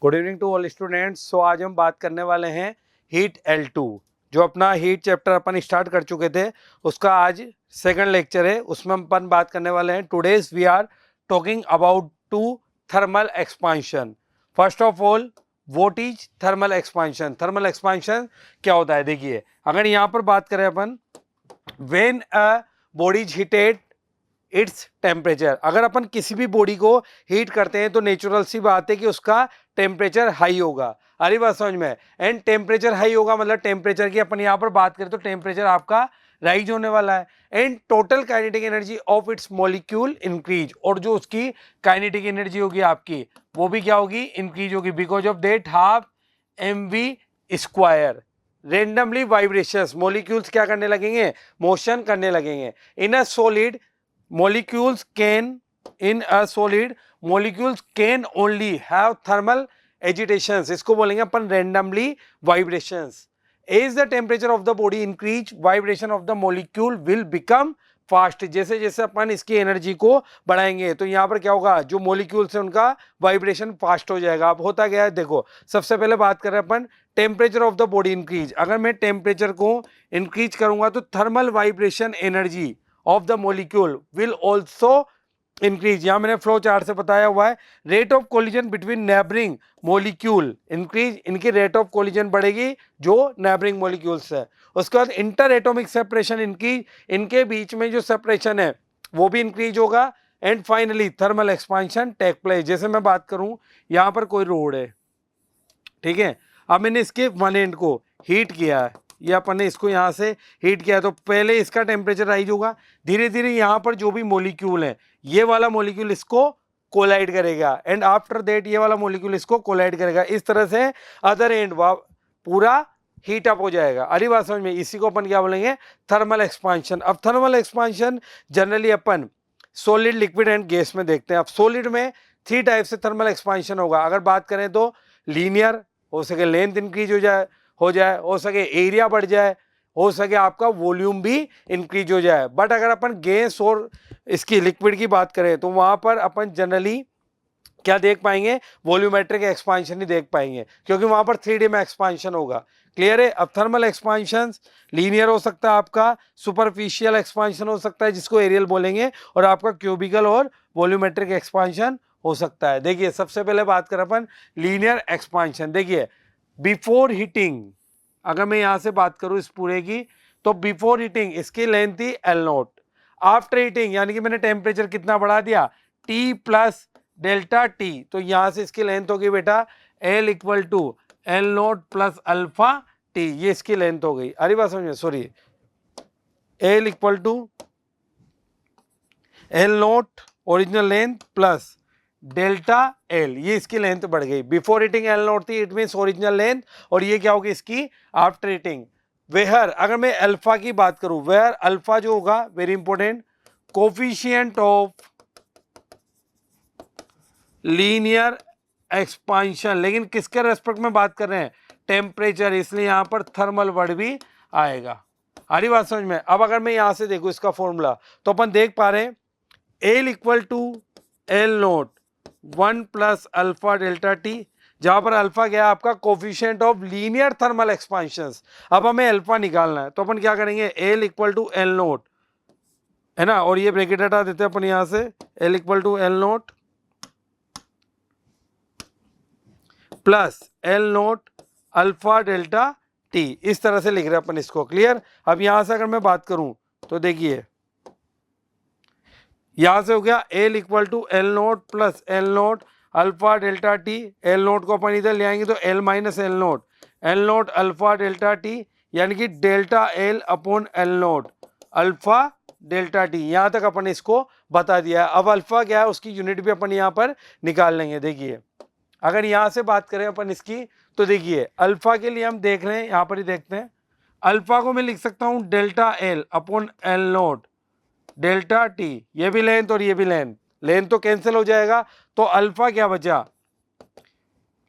Good evening to all students. So आज हम बात करने वाले हैं हीट L2। जो अपना हीट चैप्टर अपन स्टार्ट कर चुके थे उसका आज सेकंड लेक्चर है, उसमें अपन बात करने वाले हैं। Today's we are talking about to thermal expansion. First of all, what is thermal expansion? Thermal expansion क्या होता है? देखिए, अगर यहाँ पर बात करें अपन, when a body is heated its temperature. अगर अपन किसी भी बॉडी को हीट करते हैं तो नेचुरल सी बात है कि उसका टेम्परेचर हाई होगा। अरे बात समझ में? एंड टेम्परेचर हाई होगा मतलब टेम्परेचर की अपन यहाँ पर बात करें तो टेम्परेचर आपका राइज होने वाला है। And total kinetic energy of its molecule increase, और जो उसकी काइनेटिक एनर्जी होगी आपकी वो भी क्या होगी? इंक्रीज होगी, because of that half mv²। Randomly vibrations, molecules क्या करने लगेंगे? मोशन करने लगेंगे। In a solid molecules can only have thermal agitations, इसको बोलेंगे अपन randomly vibrations। as the temperature of the body increase, vibration of the molecule will become fast। जैसे जैसे अपन इसकी एनर्जी को बढ़ाएंगे तो यहाँ पर क्या होगा? जो मोलिक्यूल्स है उनका वाइब्रेशन फास्ट हो जाएगा। अब होता गया है, देखो सबसे पहले बात कर रहे हैं अपन temperature of the body increase. अगर मैं टेम्परेचर को इंक्रीज करूंगा तो thermal vibration energy of the molecule will also increase. यहां मैंने फ्लो चार्ट से बताया हुआ है। Rate of collision between neighbouring molecule increase, इनकी रेट ऑफ कोलिजन बढ़ेगी जो नेबरिंग मोलिक्यूल्स है। उसके बाद इंटर एटॉमिक सेपरेशन, इनके बीच में जो सेपरेशन है वो भी इंक्रीज होगा। And finally thermal expansion take place. जैसे मैं बात करूं, यहां पर कोई रोड है, ठीक है, अब मैंने इसके वन एंड को हीट किया है, ये अपन ने इसको यहाँ से हीट किया, तो पहले इसका टेम्परेचर राइज होगा। धीरे धीरे यहाँ पर जो भी मॉलिक्यूल है, ये वाला मॉलिक्यूल इसको कोलाइड करेगा, एंड आफ्टर दैट ये वाला मॉलिक्यूल इसको कोलाइड करेगा। इस तरह से अदर एंड पूरा हीट अप हो जाएगा। अरे बात समझ में? इसी को अपन क्या बोलेंगे? Thermal expansion. अब थर्मल एक्सपांशन जनरली अपन सॉलिड, लिक्विड एंड गैस में देखते हैं। अब सॉलिड में 3 टाइप से थर्मल एक्सपांशन होगा। अगर बात करें तो लीनियर, हो सके लेंथ इंक्रीज हो जाए, हो सके एरिया बढ़ जाए, हो सके आपका वॉल्यूम भी इंक्रीज हो जाए। बट अगर अपन गैस और इसकी लिक्विड की बात करें तो वहां पर अपन जनरली क्या देख पाएंगे? वॉल्यूमेट्रिक एक्सपांशन ही देख पाएंगे, क्योंकि वहां पर 3D में एक्सपांशन होगा। क्लियर है? अब थर्मल एक्सपांशन लीनियर हो सकता है, आपका सुपरफिशियल एक्सपांशन हो सकता है जिसको एरियल बोलेंगे, और आपका क्यूबिकल और वॉल्यूमेट्रिक एक्सपांशन हो सकता है। देखिए, सबसे पहले बात करें अपन लीनियर एक्सपांशन। देखिए, बिफोर हीटिंग, अगर मैं यहां से बात करूं इस पूरे की, तो बिफोर हीटिंग इसकी लेंथ थी L0। आफ्टर हीटिंग यानी कि मैंने टेम्परेचर कितना बढ़ा दिया? T प्लस डेल्टा T, तो यहां से इसकी लेंथ होगी बेटा L equal to L0 plus alpha T, ये इसकी लेंथ हो गई। अरे बात समझ, sorry, L equal to L0 original length plus delta L, ये इसकी लेंथ बढ़ गई। बिफोर हीटिंग L0 थी, इट मीन ओरिजिनल लेंथ, और ये क्या होगी? इसकी आफ्टर हीटिंग। वेयर, अगर मैं अल्फा की बात करूं, वेयर अल्फा जो होगा, very important, coefficient of linear expansion. लेकिन किसके रेस्पेक्ट में बात कर रहे हैं? टेम्परेचर, इसलिए यहां पर थर्मल वर्ड भी आएगा। हरी बात समझ में? अब अगर मैं यहां से देखूं इसका फॉर्मूला, तो अपन देख पा रहे हैं L equal to L0 1 plus alpha delta T, जहां पर अल्फा गया आपका coefficient of linear thermal expansions. अब हमें अल्फा निकालना है, तो अपन क्या करेंगे? L इक्वल टू L0 है ना, और ये ब्रैकेट हटा देते हैं अपन यहां से, L equal to L0 plus L0 alpha delta T, इस तरह से लिख रहे हैं अपन इसको। क्लियर? अब यहां से अगर मैं बात करूं तो देखिए, यहां से हो गया L equal to L0 plus L0 alpha delta T। L0 को अपन इधर ले आएंगे तो L minus L0, L0 alpha delta T, यानी कि delta L upon L0 alpha delta T। यहां तक अपन इसको बता दिया है। अब अल्फा क्या है उसकी यूनिट भी अपन यहां पर निकाल लेंगे। देखिए, अगर यहां से बात करें अपन इसकी, तो देखिए अल्फा के लिए हम देख रहे हैं, यहां पर ही देखते हैं। अल्फा को मैं लिख सकता हूं delta L upon L0 delta T, ये भी लेंथ और ये भी लेंथ, लेंथ तो कैंसिल हो जाएगा, तो अल्फा क्या बचा?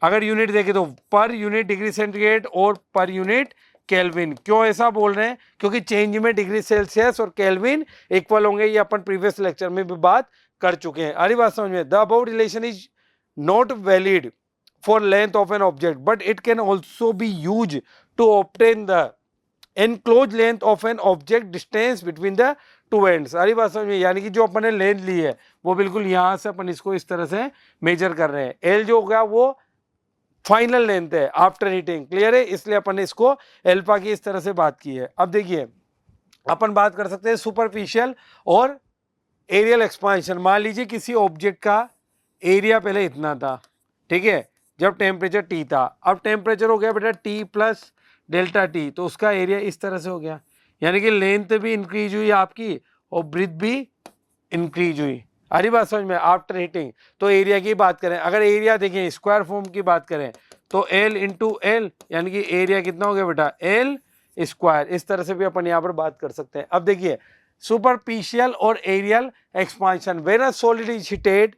अगर यूनिट देखें तो पर यूनिट डिग्री सेंटीग्रेड और पर यूनिट केल्विन। क्यों ऐसा बोल रहे हैं? क्योंकि चेंज में डिग्री सेल्सियस और केल्विन इक्वल होंगे, ये अपन प्रीवियस लेक्चर में भी बात कर चुके हैं। अरे बात समझ में? The above relation is not valid for length of an object, but it can also be used to obtain the enclosed length of an object distance between the two ends. सारी बात समझ में, यानी कि जो अपन ने लेंथ ली है वो बिल्कुल यहाँ से अपन इसको इस तरह से मेजर कर रहे हैं। एल जो होगा वो फाइनल लेंथ है आफ्टर हीटिंग, क्लियर है, इसलिए अपन ने इसको एल्फा की इस तरह से बात की है। अब देखिए अपन बात कर सकते हैं सुपरफिशियल और एरियल एक्सपांशन। मान लीजिए किसी ऑब्जेक्ट का एरिया पहले इतना था, ठीक है, जब टेम्परेचर टी था, अब टेम्परेचर हो गया बेटा टी प्लस डेल्टा टी, तो उसका एरिया इस तरह से हो गया, यानी कि लेंथ भी इंक्रीज हुई आपकी और ब्रीथ भी इंक्रीज हुई। अरे बात समझ में, आफ्टर हीटिंग। तो एरिया की बात करें, अगर एरिया देखें स्क्वायर फॉर्म की बात करें तो एल इंटू एल, यानी कि एरिया कितना हो गया बेटा एल स्क्वायर। इस तरह से भी अपन यहाँ पर बात कर सकते हैं। अब देखिए सुपरफिशियल और areal expansion, when a solid is heated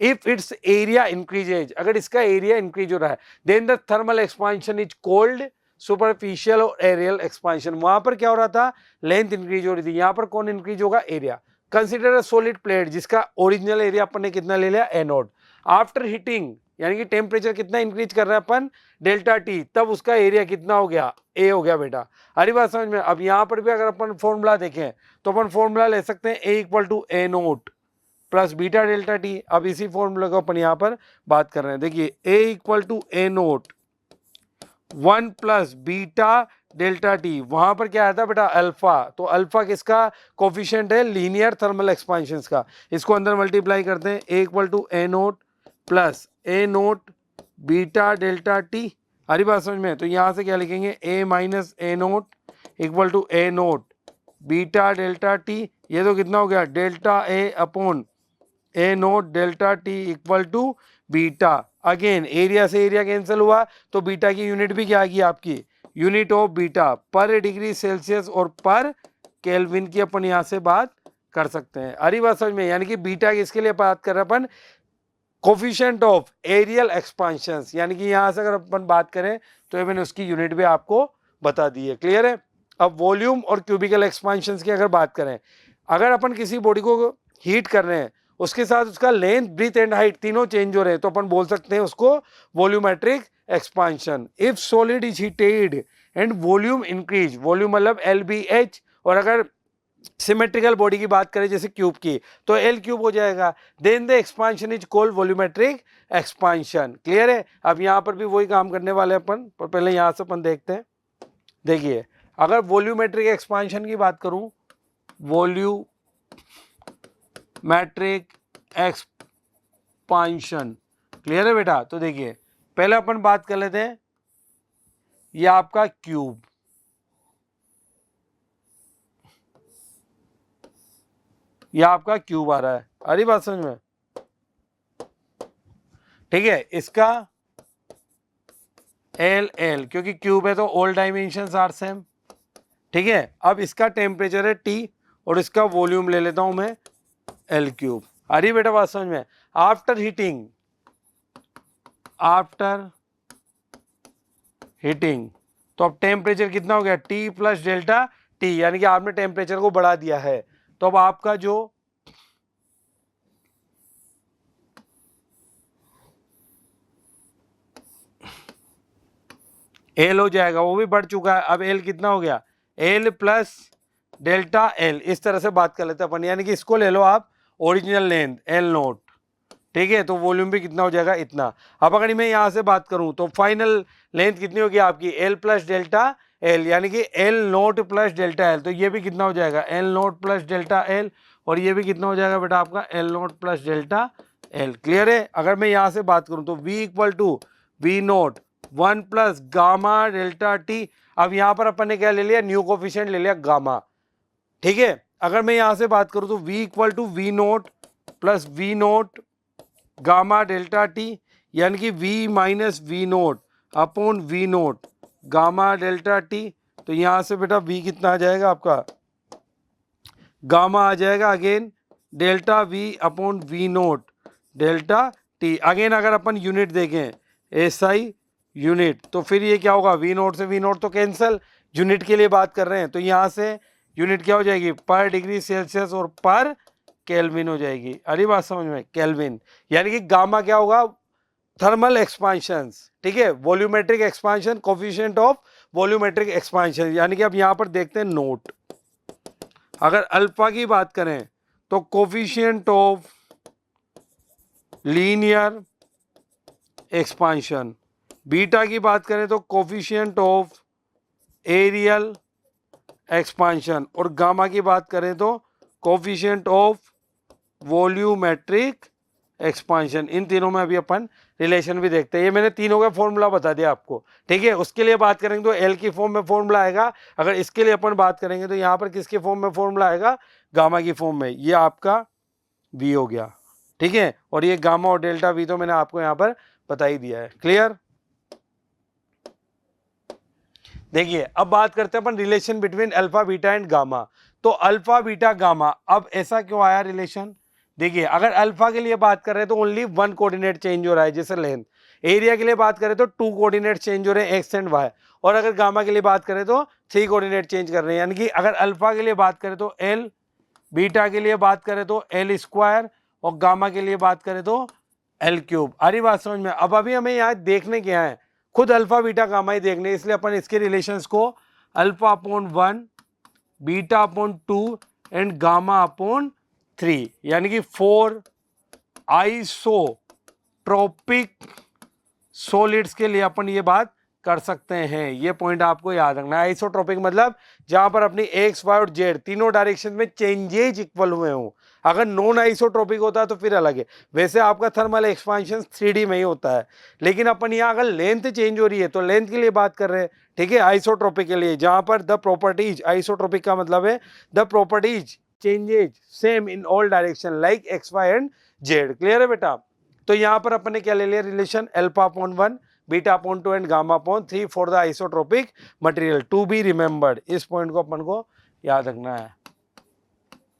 if its area increases, अगर इसका एरिया इंक्रीज हो रहा है then the thermal expansion is called superficial और एरियल एक्सपांशन। वहां पर क्या हो रहा था, लेंथ इंक्रीज हो रही थी, यहाँ पर कौन इंक्रीज होगा, area. Consider a solid plate जिसका ओरिजिनल एरिया अपन ने कितना ले लिया, ए नॉट। आफ्टर हीटिंग यानी कि टेम्परेचर कितना इंक्रीज कर रहा है अपन, डेल्टा टी, तब उसका एरिया कितना हो गया, ए हो गया बेटा। अरे बात समझ में। अब यहाँ पर भी अगर अपन फॉर्मूला देखें तो अपन फॉर्मूला ले सकते हैं A equal to A note plus beta delta T. अब इसी फॉर्मूला को अपन यहाँ पर बात कर रहे हैं। देखिए A equal to A naught 1 plus beta delta T, वहां पर क्या आया था बेटा अल्फा, तो अल्फा किसका कोफिशिएंट है, लीनियर थर्मल एक्सपांशन का। इसको अंदर मल्टीप्लाई करते हैं, A equal to A note plus A note beta delta T. हरी बात समझ में। तो यहाँ से क्या लिखेंगे, A minus A nought equal to A note beta delta T, ये तो कितना हो गया delta A upon A nought delta T equal to beta. Again area से एरिया कैंसिल हुआ तो बीटा की यूनिट भी क्या आ गई आपकी, यूनिट ऑफ बीटा पर डिग्री सेल्सियस और पर केल्विन की अपन यहाँ से बात कर सकते हैं। अरे बात समझ में, यानी कि बीटा किसके लिए बात कर रहे हैं अपन, कोफिशिएंट ऑफ एरियल एक्सपांशन, यानी कि यहाँ से अगर अपन बात करें तो मैंने उसकी यूनिट भी आपको बता दी है, क्लियर है। अब वॉल्यूम और क्यूबिकल एक्सपांशन की अगर बात करें, अगर अपन किसी बॉडी को हीट कर रहे हैं उसके साथ उसका लेंथ ब्रीथ एंड हाइट तीनों चेंज हो रहे हैं तो अपन बोल सकते हैं उसको volumetric expansion. If solid is heated and volume increase, volume मतलब LBH, और अगर सिमेट्रिकल बॉडी की बात करें जैसे क्यूब की तो एल क्यूब हो जाएगा, then the expansion is called volumetric expansion, clear है। अब यहाँ पर भी वही काम करने वाले अपन, पर पहले यहाँ से अपन देखते हैं। देखिए अगर वॉल्यूमेट्रिक एक्सपांशन की बात करूं, वॉल्यूमेट्रिक एक्सपांशन, क्लियर है बेटा। तो देखिए पहले अपन बात कर लेते हैं, ये आपका क्यूब, ये आपका क्यूब आ रहा है, आ रही बात समझ में, ठीक है। इसका एल क्योंकि क्यूब है तो ऑल डायमेंशंस आर सेम, ठीक है। अब इसका टेम्परेचर है T और इसका वॉल्यूम ले लेता हूं मैं L क्यूब, आ रही बेटा बात समझ में। आफ्टर हीटिंग तो अब टेम्परेचर कितना हो गया, T प्लस डेल्टा टी, यानी कि आपने टेम्परेचर को बढ़ा दिया है। तो अब आपका जो एल हो जाएगा वो भी बढ़ चुका है। अब एल कितना हो गया, एल प्लस डेल्टा एल, इस तरह से बात कर लेते हैं अपन, यानी कि इसको ले लो आप ओरिजिनल लेंथ एल नोट, ठीक है। तो वॉल्यूम भी कितना हो जाएगा, इतना। अब अगर मैं यहाँ से बात करूँ तो फाइनल लेंथ कितनी होगी आपकी, एल प्लस डेल्टा एल, यानी कि L not plus delta L, तो ये भी कितना हो जाएगा L not plus delta L, और ये भी कितना हो जाएगा बेटा आपका L not plus delta L, clear है। अगर मैं यहाँ से बात करूँ तो V equal to V note 1 plus gamma delta T. अब यहाँ पर अपन ने क्या ले लिया, न्यू कोफिशिएंट ले लिया गामा, ठीक है। अगर मैं यहाँ से बात करूँ तो V equal to V not plus V not gamma delta T, यानी कि V minus V not upon V not gamma delta T. तो यहाँ से बेटा V कितना आ जाएगा आपका, गामा आ जाएगा again delta V upon V not delta T. Again अगर अपन यूनिट देखें SI यूनिट तो फिर ये क्या होगा, V नोट से V नोट तो कैंसिल, यूनिट के लिए बात कर रहे हैं तो यहाँ से यूनिट क्या हो जाएगी, पर डिग्री सेल्सियस और पर केल्विन हो जाएगी। अरे बात समझ में, केल्विन, यानी कि गामा क्या होगा, थर्मल एक्सपांशंस, ठीक है, volumetric expansion, coefficient of volumetric expansion, यानी कि अब यहां पर देखते हैं नोट, अगर अल्फा की बात करें तो coefficient of linear expansion, beta की बात करें तो कोफिशिएंट ऑफ एरियल एक्सपांशन, और गामा की बात करें तो कोफिशिएंट ऑफ वॉल्यूमेट्रिक एक्सपांशन। इन तीनों में अभी अपन रिलेशन भी देखते हैं। ये मैंने तीनों का फॉर्मूला बता दिया आपको, ठीक है। उसके लिए बात करेंगे तो एल की फॉर्म में फॉर्मूला आएगा, अगर इसके लिए अपन बात करेंगे तो यहाँ पर किसके फॉर्म में फॉर्मूला आएगा, गामा की फॉर्म में। ये आपका वी हो गया, ठीक है, और ये गामा और डेल्टा वी तो मैंने आपको यहाँ पर बता ही दिया है। क्लियर? देखिए अब बात करते हैं अपन relation between alpha beta and gamma. तो अल्फा बीटा गामा, अब ऐसा क्यों आया रिलेशन? देखिए अगर अल्फा के लिए बात कर रहे हैं तो ओनली वन कोऑर्डिनेट चेंज हो रहा है, जैसे लेंथ। एरिया के लिए बात करें तो टू कोऑर्डिनेट चेंज हो रहे हैं, एक्स एंड वाई। और अगर गामा के लिए बात करें तो थ्री कोऑर्डिनेट चेंज कर रहे हैं। यानी कि अगर अल्फा के लिए बात करें तो एल, बीटा के लिए बात करें तो एल स्क्वायर, और गामा के लिए बात करें तो एल क्यूब। आ रही बात समझ में? अब अभी हमें यहाँ देखने क्या है, खुद अल्फा बीटा गामा ही देखने, इसलिए अपन इसके रिलेशंस को alpha upon 1, beta upon 2 and gamma upon 3, यानी कि 4 आइसोट्रोपिक सॉलिड्स के लिए अपन ये बात कर सकते हैं। ये पॉइंट आपको याद रखना है। आइसोट्रोपिक मतलब जहां पर अपनी एक्स वाई और जेड तीनों डायरेक्शन में चेंजेज इक्वल हुए हों। अगर नॉन आइसोट्रोपिक होता है तो फिर अलग है। वैसे आपका थर्मल एक्सपांशन 3D में ही होता है, लेकिन अपन यहाँ अगर लेंथ चेंज हो रही है तो लेंथ के लिए बात कर रहे हैं, ठीक है, आइसोट्रोपिक के लिए, जहां पर द प्रॉपर्टीज, आइसोट्रोपिक का मतलब है the properties changes same in all direction like X Y and Z. Clear है बेटा? तो यहाँ पर अपन ने क्या ले लिया relation, alpha upon 1, beta upon 2 and gamma upon 3 for the isotropic material. To be remembered, इस पॉइंट को अपन को याद रखना है,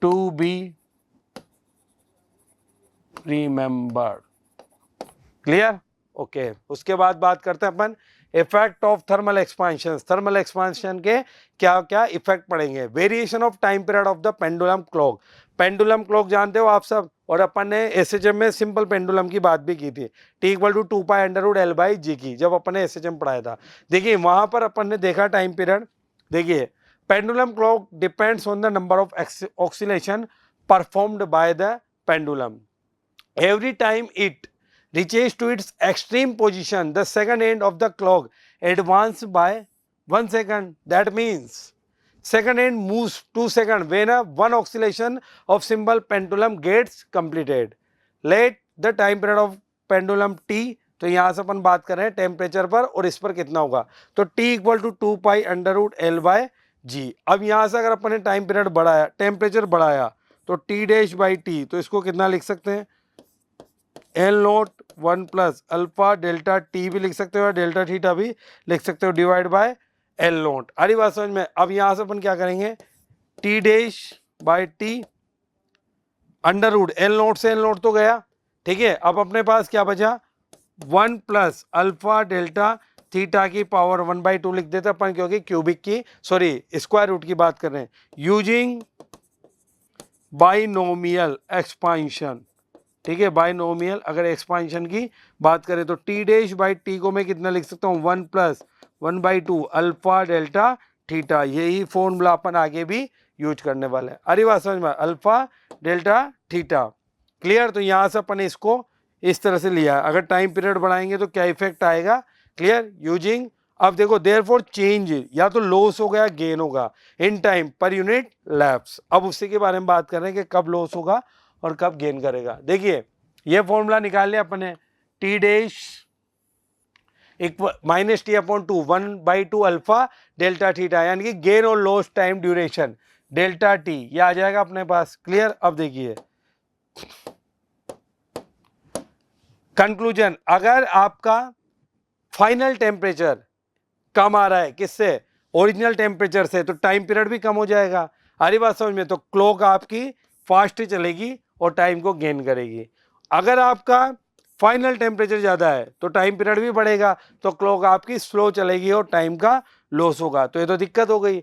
to be remembered. Clear? Okay. उसके बाद बात करते हैं अपन effect of thermal expansion. Thermal expansion के क्या क्या इफेक्ट पड़ेंगे? Variation of time period of the pendulum clock. Pendulum clock जानते हो आप सब, और अपन ने एसएचएम में सिंपल पेंडुलम की बात भी की थी, T equal to 2 pi under root L by G की, जब अपन ने एसएचएम पढ़ाया था। देखिए वहां पर अपन ने देखा टाइम पीरियड। देखिए pendulum clock depends on the number of oscillation performed by the pendulum. Every time it reaches to its extreme position, the second end of the clock advances by 1 second. That means second end moves 2 seconds when one oscillation of simple pendulum gets completed. Let the time period of pendulum t, तो यहाँ से अपन बात कर रहे हैं temperature पर, और इस पर कितना होगा, तो t equal to 2 pi under root L by G. अब यहाँ से अगर अपन ने टाइम पीरियड बढ़ाया, टेम्परेचर बढ़ाया, तो टी डैश बाई टी, तो इसको कितना लिख सकते हैं, L nought 1 plus alpha delta T भी लिख सकते हो, डेल्टा थीटा भी लिख सकते हो, डिवाइड बाय एल नोट। अरे बात समझ में? अब यहां से अपन क्या करेंगे, T dash by T under root L not से एल नोट तो गया, ठीक है। अब अपने पास क्या बचा, 1 प्लस अल्फा डेल्टा थीटा की पावर 1/2 लिख देते अपन, क्योंकि क्यूबिक की स्क्वायर रूट की बात कर रहे हैं। यूजिंग बाइनोमियल एक्सपांशन, ठीक है, बाइनोमियल अगर एक्सपांशन की बात करें तो टी डैश बाई टी को मैं कितना लिख सकता हूँ, 1 प्लस 1/2 अल्फा डेल्टा थीटा। यही फॉर्मूला अपन आगे भी यूज करने वाले हैं। अरे बात समझ में, अल्फा डेल्टा थीटा। क्लियर? तो यहाँ से अपन इसको इस तरह से लिया, अगर टाइम पीरियड बढ़ाएंगे तो क्या इफेक्ट आएगा। क्लियर? यूजिंग, अब देखो देयरफॉर चेंज या तो लॉस होगा या गेन होगा in time per unit lapse. अब उसी के बारे में बात कर रहे हैं कि कब लॉस होगा और कब गेन करेगा। देखिए ये फॉर्मूला निकाल लिया अपने, T dash minus T upon 2 1/2 alpha delta theta, यानी कि गेन और loss time duration delta T, ये आ जाएगा अपने पास। क्लियर? अब देखिए कंक्लूजन, अगर आपका फाइनल टेम्परेचर कम आ रहा है किससे, ओरिजिनल टेम्परेचर से, तो टाइम पीरियड भी कम हो जाएगा। हरी बात समझ में? तो क्लॉक आपकी फास्ट चलेगी और टाइम को गेन करेगी। अगर आपका फाइनल टेम्परेचर ज़्यादा है तो टाइम पीरियड भी बढ़ेगा, तो क्लॉक आपकी स्लो चलेगी और टाइम का लॉस होगा। तो ये तो दिक्कत हो गई,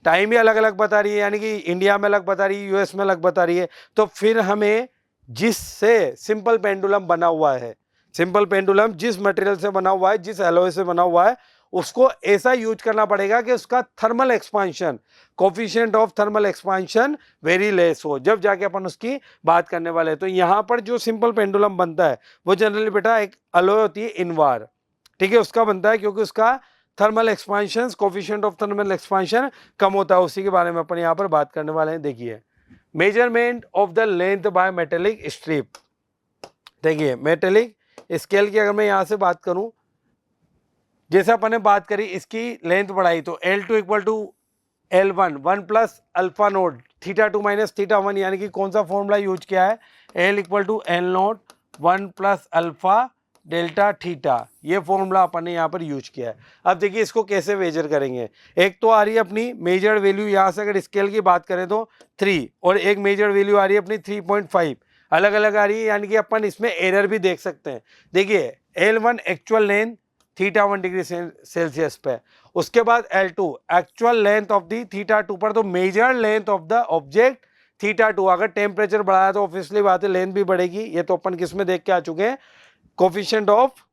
टाइम ही अलग अलग बता रही है, यानी कि इंडिया में अलग बता रही है, यूएस में अलग बता रही है। तो फिर हमें जिससे सिंपल पेंडुलम बना हुआ है, सिंपल पेंडुलम जिस मटेरियल से बना हुआ है, जिस एलॉय से बना हुआ है, उसको ऐसा यूज करना पड़ेगा कि उसका thermal expansion, coefficient of thermal expansion very less हो, जब जाके अपन उसकी बात करने वाले हैं। तो यहाँ पर जो सिंपल पेंडुलम बनता है वो जनरली बेटा एक एलॉय होती है इनवार, ठीक है, उसका बनता है, क्योंकि उसका thermal expansion, coefficient of thermal expansion कम होता है। उसी के बारे में अपन यहाँ पर बात करने वाले हैं। देखिए, measurement of the length bye metallic strip. देखिए, मेटेलिक स्केल की अगर मैं यहाँ से बात करूं, जैसे अपन ने बात करी इसकी लेंथ बढ़ाई, तो L2 equal to L1 1 plus alpha nought θ2 minus θ1, यानी कि कौन सा फॉर्मूला यूज किया है, L equal to L not 1 plus alpha delta theta, ये फॉर्मूला अपन ने यहाँ पर यूज किया है। अब देखिए इसको कैसे मेजर करेंगे। एक तो आ रही है अपनी मेजर्ड वैल्यू, यहाँ से अगर स्केल की बात करें तो 3, और एक मेजर्ड वैल्यू आ रही है अपनी 3.5, अलग अलग आ रही है, यानी कि अपन इसमें एरर भी देख सकते हैं। देखिए, L1 actual length θ1 degree Celsius पे, उसके बाद L2 actual length of the θ2 पर, तो measure length of the object θ2। अगर टेम्परेचर बढ़ाया तो ऑब्वियसली बात है लेंथ भी बढ़ेगी। ये तो अपन किस में देख के आ चुके हैं, कोफिशिएंट ऑफ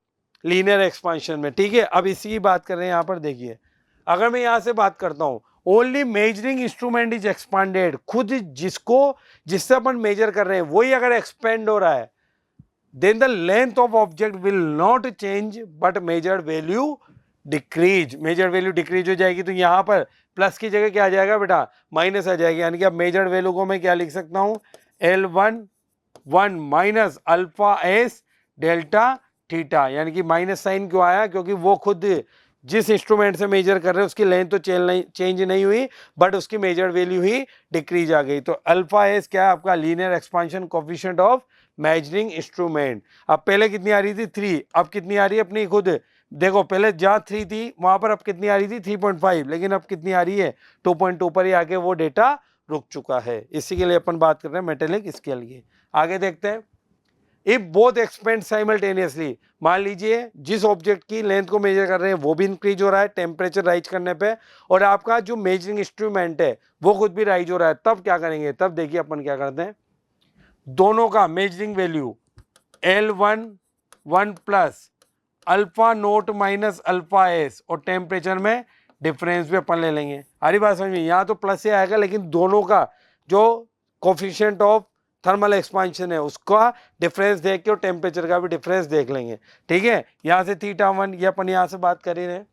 लीनियर एक्सपांशन में, ठीक है। अब इसी की बात कर रहे हैं यहाँ पर। देखिए, अगर मैं यहाँ से बात करता हूँ, only measuring instrument is expanded, खुद जिससे अपन मेजर कर रहे हैं वही अगर एक्सपेंड हो रहा है, then the length of object will not change but measured value decrease, measured value decrease हो जाएगी। तो यहाँ पर प्लस की जगह क्या आ जाएगा बेटा, माइनस आ जाएगी, यानी कि अब मेजर्ड वैल्यू को मैं क्या लिख सकता हूँ, L1 1 minus alpha S delta theta, यानी कि माइनस साइन क्यों आया, क्योंकि वो खुद जिस इंस्ट्रूमेंट से मेजर कर रहे हैं उसकी लेंथ तो चेंज नहीं हुई, बट उसकी मेजर्ड वैल्यू ही डिक्रीज आ गई। तो अल्फा एस क्या है आपका, linear expansion coefficient of measuring instrument. अब पहले कितनी आ रही थी 3, अब कितनी आ रही है अपनी खुद देखो, पहले जहाँ 3 थी वहां पर अब कितनी आ रही थी 3.5, लेकिन अब कितनी आ रही है 2.2 पर ही आके वो डेटा रुक चुका है। इसी के लिए अपन बात कर रहे हैं मेटेलिक स्केल की। आगे देखते हैं, इफ बोथ एक्सपेंड साइमल्टेनियसली, मान लीजिए जिस ऑब्जेक्ट की लेंथ को मेजर कर रहे हैं वो भी इंक्रीज हो रहा है टेम्परेचर राइज करने पे, और आपका जो मेजरिंग इंस्ट्रूमेंट है वो खुद भी राइज हो रहा है, तब क्या करेंगे, तब देखिए अपन क्या करते हैं, दोनों का measuring value L1 1 plus alpha note minus alpha S, और टेम्परेचर में डिफरेंस भी अपन ले लेंगे। हरी बात समझ में, यहाँ तो प्लस से आएगा, लेकिन दोनों का जो कोफिशिएंट ऑफ थर्मल एक्सपांशन है उसका डिफरेंस देख के और टेम्परेचर का भी डिफरेंस देख लेंगे, ठीक है। यहाँ से θ1 ये अपन यहाँ से बात कर ही रहे हैं।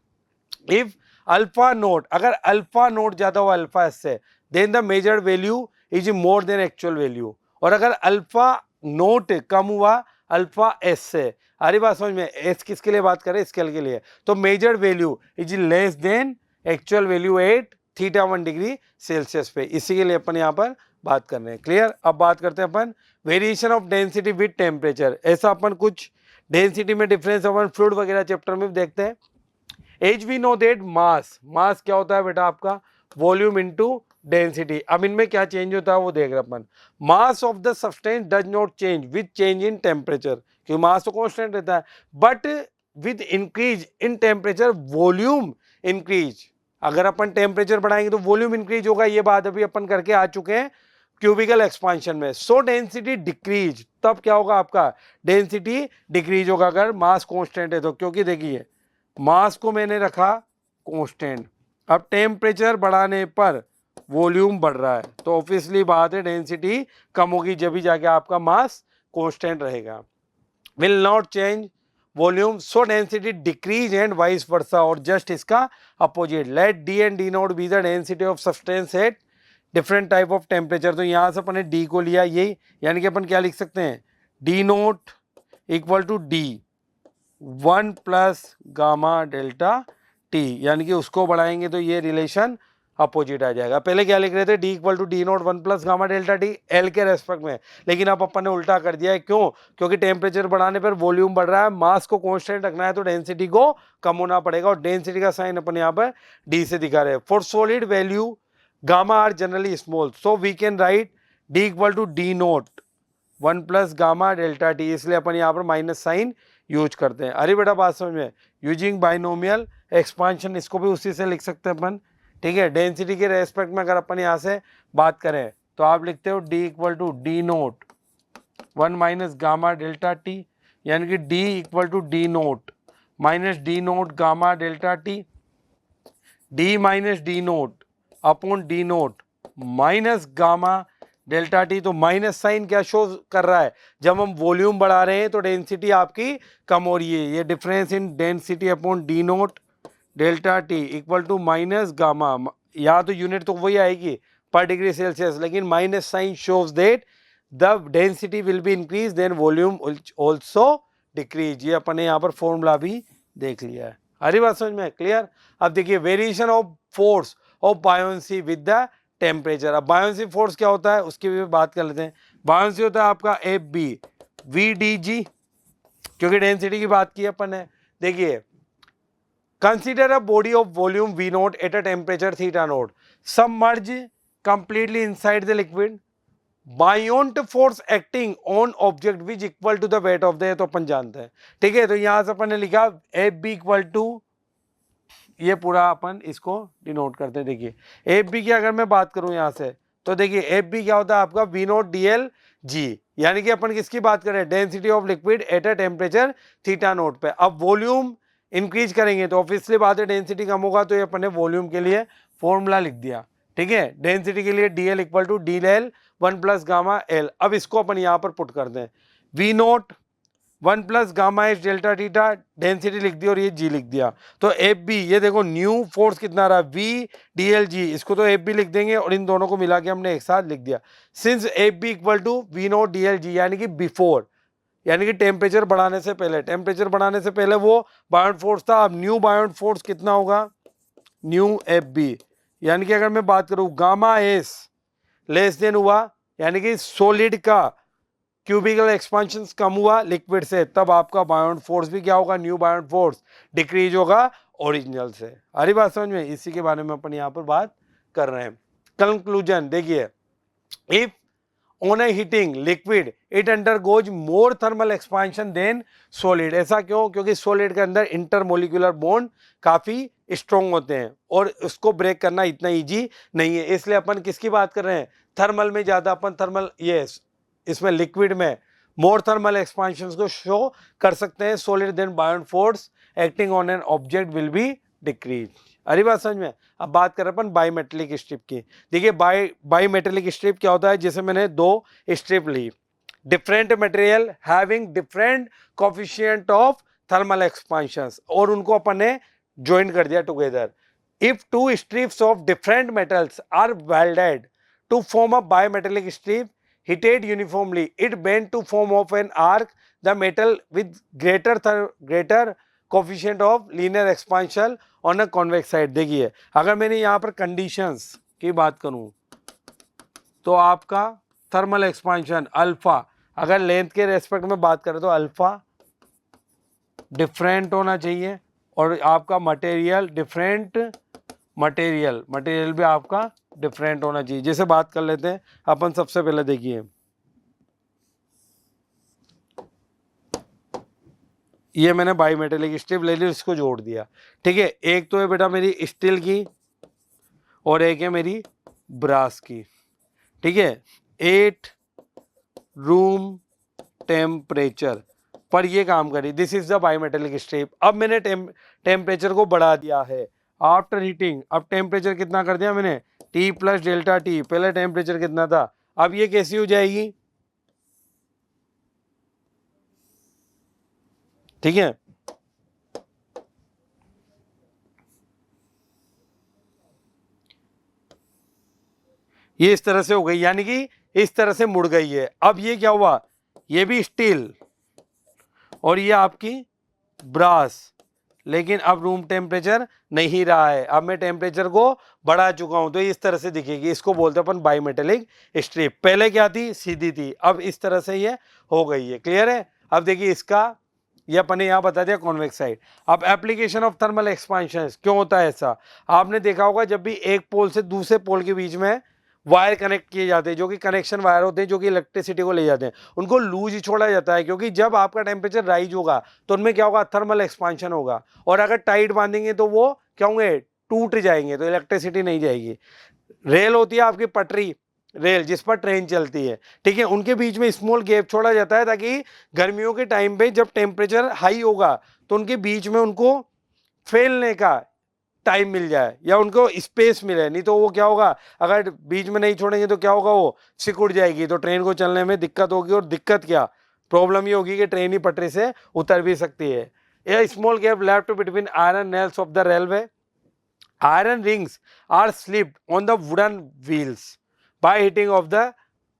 इफ अल्फा नोट, अगर अल्फा नोट ज्यादा हुआ अल्फा एस से, then the measured value is more than actual value, और अगर अल्फा नोट कम हुआ अल्फा एस से, हरी बात समझ में, एस किसके लिए बात करें, स्केल के लिए, तो measured value is less than actual value at θ1 degree Celsius पे। इसी के लिए अपन यहाँ पर बात कर रहे हैं। क्लियर। अब बात करते हैं अपन variation of density with temperature. ऐसा अपन कुछ डेंसिटी में डिफरेंस अपन फ्लूइड वगैरह चैप्टर में देखते हैं। As we know that mass, mass क्या होता है बेटा आपका, वॉल्यूम इनटू डेंसिटी। अब इनमें क्या चेंज होता है वो देख रहे अपन। Mass of the substance does not change with change in temperature, क्योंकि मास तो कांस्टेंट रहता है, but with increase in temperature volume increase. अगर अपन टेम्परेचर बढ़ाएंगे तो वॉल्यूम इंक्रीज होगा, ये बात अभी अपन करके आ चुके हैं क्यूबिकल एक्सपांशन में। सो डेंसिटी डिक्रीज, तब क्या होगा आपका, डेंसिटी डिक्रीज होगा अगर मास कांस्टेंट है तो, क्योंकि देखिए मास को मैंने रखा कांस्टेंट, अब टेम्परेचर बढ़ाने पर वॉल्यूम बढ़ रहा है, तो ऑब्वियसली बात है डेंसिटी कम होगी, जब भी जाके आपका मास कांस्टेंट रहेगा। Will not change volume, so density decrease and vice versa, और जस्ट इसका opposite. Let D and D naught be the density of substance at different type of temperature. तो यहाँ से अपन ने डी को लिया यही, यानी कि अपन क्या लिख सकते हैं, D naught equal to D 1 plus gamma delta T, यानी कि उसको बढ़ाएंगे तो ये रिलेशन अपोजिट आ जाएगा। पहले क्या लिख रहे थे, D equal to D note 1 plus gamma delta T L के रेस्पेक्ट में, लेकिन अब अपन ने उल्टा कर दिया है। क्यों, क्योंकि टेम्परेचर बढ़ाने पर वॉल्यूम बढ़ रहा है, मास को कांस्टेंट रखना है तो डेंसिटी को कम होना पड़ेगा, और डेंसिटी का साइन अपन यहाँ पर डी से दिखा रहे हैं। For solid value gamma are generally small, so we can write D equal to D note 1 plus gamma delta T, इसलिए अपन यहाँ पर माइनस साइन यूज करते हैं। अरे बेटा बात समझ में, यूजिंग बाइनोमियल एक्सपांशन, इसको भी उसी से लिख सकते हैं अपन, ठीक है। डेंसिटी के रेस्पेक्ट में अगर अपन यहाँ से बात करें तो आप लिखते हो D equal to D note 1 minus gamma delta T, यानी कि D equal to D naught minus D naught gamma delta T, D minus D naught upon D naught minus gamma delta T. तो minus sign क्या show कर रहा है, जब हम volume बढ़ा रहे हैं तो डेंसिटी आपकी कम हो रही है। ये difference in density upon D naught delta T equal to minus gamma, यहाँ तो यूनिट तो वही आएगी पर डिग्री सेल्सियस, लेकिन minus sign shows that the density will be increase then volume also decrease. ये अपने यहाँ पर फॉर्मूला भी देख लिया है। हरी बात समझ में, क्लियर। अब देखिए variation of force of buoyancy with the temperature. अब बायोंसी फोर्स क्या होता है उसकी भी बात कर लेते हैं। बायोंसी होता है आपका F B V D G, क्योंकि डेंसिटी की बात की अपन ने। देखिए consider a body of volume V naught at a temperature theta naught submerge completely inside the liquid, buoyant force acting on object which equal to the weight of the, तो अपन जानते हैं। ठीक है, तो यहां से अपन ने लिखा एफ बी इक्वल टू, ये पूरा अपन इसको डिनोट करते हैं। देखिए एफ बी की अगर मैं बात करूं यहां से, तो देखिए एफ बी क्या होता है आपका V naught D L G, यानी कि अपन किसकी बात करें, density of liquid at a temperature theta naught पे। अब वॉल्यूम इंक्रीज करेंगे तो ऑब्वियसली बात है डेंसिटी कम होगा, तो ये अपन ने वॉल्यूम के लिए फॉर्मूला लिख दिया। ठीक है, डेंसिटी के लिए D L equal to D L 1 plus gamma L. अब इसको अपन यहाँ पर पुट कर दें, V note 1 plus gamma H delta theta, density लिख दी और ये जी लिख दिया। तो एफ बी, ये देखो न्यू फोर्स कितना रहा वी डी एल जी, इसको तो एफ बी लिख देंगे और इन दोनों को मिला के हमने एक साथ लिख दिया। Since F B equal to V naught D L G, यानी कि बिफोर, यानी कि टेम्परेचर बढ़ाने से पहले, टेम्परेचर बढ़ाने से पहले वो बायोंट फोर्स था। अब न्यू बायोंट फोर्स कितना होगा, न्यू एफ बी, यानी कि अगर मैं बात करूं गामा एस लेस देन हुआ, यानी कि सॉलिड का क्यूबिकल एक्सपांशन कम हुआ लिक्विड से, तब आपका बायोंट फोर्स भी क्या होगा, न्यू बायोंट फोर्स डिक्रीज होगा ओरिजिनल से। अरे बात समझ में, इसी के बारे में अपन यहाँ पर बात कर रहे हैं। कंक्लूजन देखिए, if on a heating liquid it undergoes more thermal expansion than solid। ऐसा क्यों, क्योंकि solid के अंदर इंटरमोलिकुलर बॉन्ड काफी स्ट्रॉन्ग होते हैं और उसको ब्रेक करना इतना इजी नहीं है, इसलिए अपन किसकी बात कर रहे हैं, थर्मल में ज्यादा अपन थर्मल, ये इसमें लिक्विड में मोर थर्मल एक्सपांशन को शो कर सकते हैं। Solid then buoyant force acting on an object will be decrease. अरे बात समझ में। अब बात कर रहे हैं अपन बाईमेटेलिक स्ट्रिप की। देखिए बाईमेटेलिक स्ट्रिप क्या होता है, जैसे मैंने दो स्ट्रिप ली, different material having different coefficient of thermal expansions, और उनको अपन ने ज्वाइन कर दिया together. If two strips of different metals are welded to form a bimetallic strip heated uniformly it bend to form of an arc, the metal with greater coefficient of linear expansion on a convex side। देखिए अगर मैंने यहाँ पर conditions की बात करूँ तो आपका थर्मल एक्सपांशन अल्फा, अगर लेंथ के रेस्पेक्ट में बात करें तो अल्फा डिफरेंट होना चाहिए, और आपका मटेरियल डिफरेंट, मटेरियल भी आपका डिफरेंट होना चाहिए। जैसे बात कर लेते हैं अपन, सबसे पहले देखिए ये मैंने बाईमेटेलिक स्ट्रिप ले ली, इसको जोड़ दिया। ठीक है, एक तो है बेटा मेरी स्टील की और एक है मेरी ब्रास की। ठीक है, 8 रूम टेम्परेचर पर ये काम करी, this is the bimetallic strip. अब मैंने टेम्परेचर को बढ़ा दिया है आफ्टर हीटिंग। अब टेम्परेचर कितना कर दिया मैंने, T प्लस डेल्टा टी, पहले टेम्परेचर कितना था, अब ये कैसी हो जाएगी, ठीक है। ये इस तरह से हो गई, यानी कि इस तरह से मुड़ गई है। अब ये क्या हुआ, ये भी स्टील और ये आपकी ब्रास, लेकिन अब रूम टेम्परेचर नहीं रहा है, अब मैं टेम्परेचर को बढ़ा चुका हूं, तो इस तरह से दिखेगी। इसको बोलते हैं अपन बाईमेटेलिक स्ट्रिप। पहले क्या थी, सीधी थी, अब इस तरह से ये हो गई है। क्लियर है। अब देखिए इसका ये अपन ने यहाँ बता दिया कॉन्वेक्स साइड। अब एप्लीकेशन ऑफ थर्मल एक्सपांशन क्यों होता है ऐसा, आपने देखा होगा जब भी एक पोल से दूसरे पोल के बीच में वायर कनेक्ट किए जाते हैं, जो कि कनेक्शन वायर होते हैं, जो कि इलेक्ट्रिसिटी को ले जाते हैं, उनको लूज ही छोड़ा जाता है, क्योंकि जब आपका टेम्परेचर राइज होगा तो उनमें क्या होगा, थर्मल एक्सपांशन होगा, और अगर टाइट बांधेंगे तो वो क्या होंगे, टूट जाएंगे, तो इलेक्ट्रिसिटी नहीं जाएगी। रेल होती है आपकी पटरी, रेल जिस पर ट्रेन चलती है, ठीक है, उनके बीच में स्मॉल गैप छोड़ा जाता है ताकि गर्मियों के टाइम पे जब टेम्परेचर हाई होगा तो उनके बीच में उनको फैलने का टाइम मिल जाए या उनको स्पेस मिले। नहीं तो वो क्या होगा, अगर बीच में नहीं छोड़ेंगे तो क्या होगा, वो सिकुड़ जाएगी, तो ट्रेन को चलने में दिक्कत होगी। और दिक्कत क्या, प्रॉब्लम ये होगी कि ट्रेन ही पटरी से उतर भी सकती है। A small gap left between iron nails of the railway, iron rings are slipped on the wooden wheels by heating of the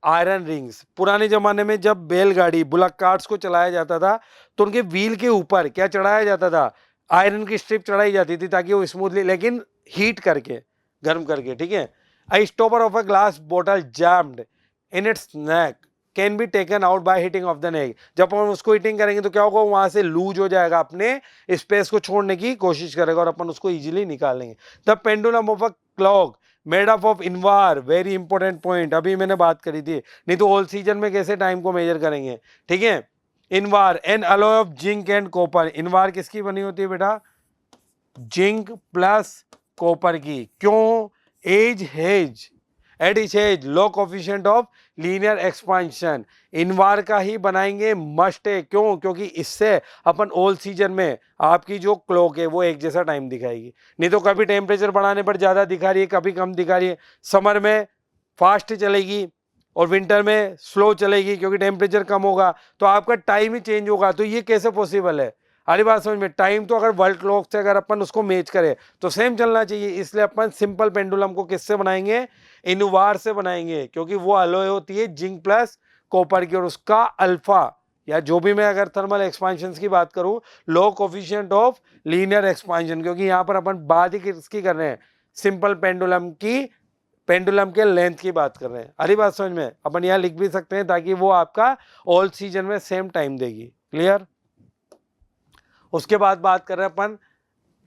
iron rings. पुराने जमाने में जब बैलगाड़ी बुलक कार्ट्स को चलाया जाता था तो उनके व्हील के ऊपर क्या चढ़ाया जाता था, आयरन की स्ट्रिप चढ़ाई जाती थी ताकि वो स्मूथली, लेकिन हीट करके, गर्म करके, ठीक है। I stopper of a glass bottle jammed in its neck can be taken out by heating of the neck. जब हम उसको हीटिंग करेंगे तो क्या होगा, वहां से लूज हो जाएगा, अपने स्पेस को छोड़ने की कोशिश करेगा और अपन उसको इजीली निकाल लेंगे। The pendulum of a clock made up of Invar, very important point, अभी मैंने बात करी थी। नहीं तो ऑल सीजन में कैसे टाइम को मेजर करेंगे, ठीक है। Invar N alloy of zinc and copper, Invar किसकी बनी होती है बेटा, जिंक प्लस कॉपर की। क्यों, as has at each as low coefficient of linear expansion, Invar का ही बनाएंगे, मस्ट है। क्यों, क्योंकि इससे अपन ऑल सीजन में आपकी जो क्लॉक है वो एक जैसा टाइम दिखाएगी। नहीं तो कभी टेम्परेचर बढ़ाने पर ज़्यादा दिखा रही है, कभी कम दिखा रही है, समर में फास्ट चलेगी और विंटर में स्लो चलेगी क्योंकि टेम्परेचर कम होगा, तो आपका टाइम ही चेंज होगा। तो ये कैसे पॉसिबल है, हरी बात समझ में। टाइम तो अगर वर्ल्ड क्लॉक से अगर अपन उसको मैच करें तो सेम चलना चाहिए, इसलिए अपन सिंपल पेंडुलम को किससे बनाएंगे, इनवार से बनाएंगे, क्योंकि वो अलॉय होती है जिंक प्लस कॉपर की और उसका अल्फा, या जो भी मैं अगर थर्मल एक्सपांशन की बात करूं, लो कोफिशिएंट ऑफ लीनियर एक्सपांशन, क्योंकि यहाँ पर अपन बात ही किसकी कर रहे हैं, सिंपल पेंडुलम की, पेंडुलम के लेंथ की बात कर रहे हैं। हरी बात समझ में। अपन यहाँ लिख भी सकते हैं ताकि वो आपका ऑल सीजन में सेम टाइम देगी। क्लियर। उसके बाद बात कर रहे हैं अपन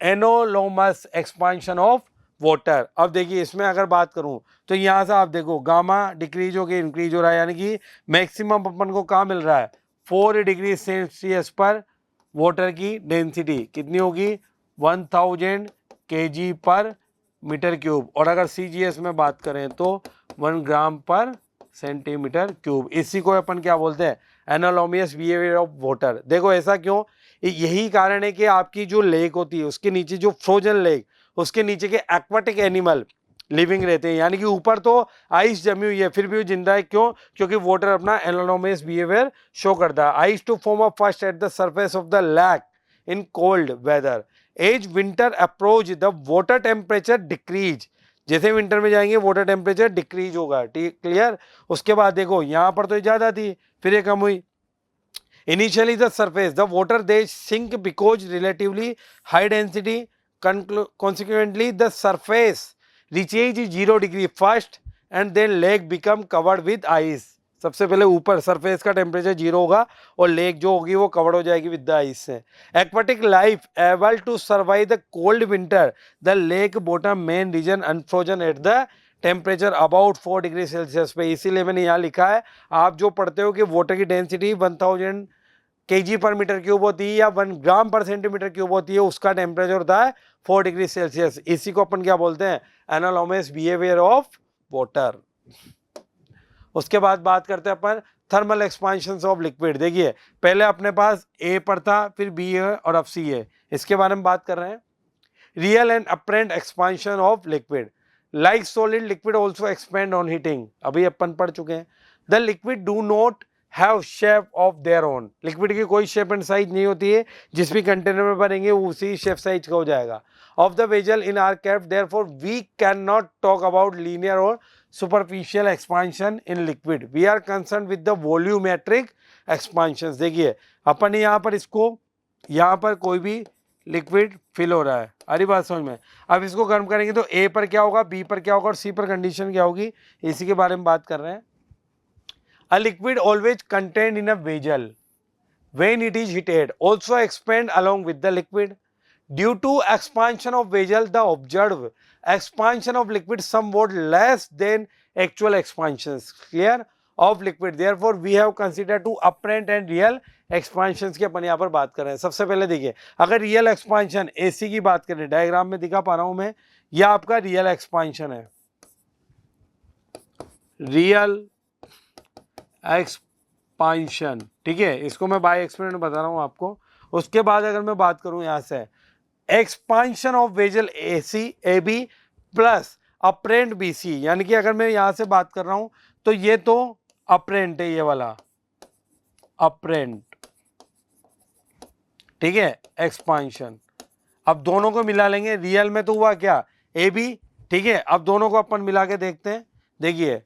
एनोलोमस एक्सपांशन ऑफ वाटर। अब देखिए इसमें अगर बात करूं तो यहां से आप देखो गामा डिक्रीज हो गई, इंक्रीज हो रहा है, यानी कि मैक्सिमम अपन को कहाँ मिल रहा है, 4 डिग्री सेल्सियस पर वाटर की डेंसिटी कितनी होगी, 1000 kg पर मीटर क्यूब। और अगर CGS में बात करें तो 1 ग्राम पर सेंटीमीटर क्यूब। इसी को अपन क्या बोलते हैं, एनालोमियस बिहेवियर ऑफ वाटर। देखो ऐसा क्यों, यही कारण है कि आपकी जो लेक होती है उसके नीचे जो फ्रोजन लेक, उसके नीचे के एक्वाटिक एनिमल लिविंग रहते हैं, यानी कि ऊपर तो आइस जमी हुई है फिर भी वो जिंदा है। क्यों, क्योंकि वाटर अपना एनालोमियस बिहेवियर शो करता है। Ice to form up first at the surface of the lake in cold weather, as winter approach the water temperature decrease, जैसे विंटर में जाएंगे वाटर टेम्परेचर डिक्रीज होगा। ठीक, क्लियर। उसके बाद देखो यहाँ पर तो ज्यादा थी फिर ये कम हुई। Initially the surface, the water they sink because relatively high density. Consequently, the surface reaches 0 degree first and then lake become covered with ice. सबसे पहले ऊपर सरफेस का टेम्परेचर 0 होगा और लेक जो होगी वो कवर हो जाएगी विद द आइस से। Aquatic life able to survive the cold winter, the lake bottom main region unfrozen at the temperature about 4 degree Celsius पे। इसीलिए मैंने यहाँ लिखा है, आप जो पढ़ते हो कि वाटर की डेंसिटी 1000 kg पर मीटर क्यूब होती है या 1 ग्राम पर सेंटीमीटर क्यूब होती है, उसका टेम्परेचर होता है 4 डिग्री सेल्सियस। इसी को अपन क्या बोलते हैं, एनालोमस बिहेवियर ऑफ वाटर। उसके बाद बात करते हैं अपन थर्मल एक्सपांशन ऑफ लिक्विड। देखिए पहले अपने पास ए पर था, फिर बी है और अब सी है, इसके बारे में बात कर रहे हैं। Real and apparent expansion of liquid, like solid liquid also expand on heating, अभी अपन पढ़ चुके हैं। The liquid do not have shape of their own, liquid की कोई शेप एंड साइज नहीं होती है, जिस भी कंटेनर में भरेंगे वो उसी शेप साइज का हो जाएगा। Of the vessel in are kept, therefore we can not talk about linear और superficial expansion in liquid, we are concern with the volumetric expansion. देखिए अपन यहाँ पर इसको, यहाँ पर कोई भी लिक्विड फिल हो रहा है, अरे बात समझ में। अब इसको गर्म करेंगे तो ए पर क्या होगा, बी पर क्या होगा और सी पर कंडीशन क्या होगी, इसी के बारे में बात कर रहे हैं। A liquid always contained in a vessel when it is heated also expand along with the liquid. Due to expansion of vessel, the observed expansion of liquid somewhat less than actual expansions, clear, of liquid. Therefore, we have considered two apparent and real expansions की अपन यहाँ पर बात कर रहे हैं। सबसे पहले देखिए, अगर रियल एक्सपांशन AC की बात करें, डायग्राम में दिखा पा रहा हूँ मैं, यह आपका रियल एक्सपांशन है, रियल एक्सपांशन, ठीक है, इसको मैं बाय एक्सपेरिमेंट बता रहा हूँ आपको। उसके बाद अगर मैं बात करूँ यहाँ से expansion of vessel AC AB plus apparent BC, यानी कि अगर मैं यहाँ से बात कर रहा हूँ तो ये तो अप्रेंट है, ये वाला अप्रेंट, ठीक है, एक्सपांशन। अब दोनों को मिला लेंगे, रियल में तो हुआ क्या AB, ठीक है, अब दोनों को अपन मिला के देखते हैं। देखिए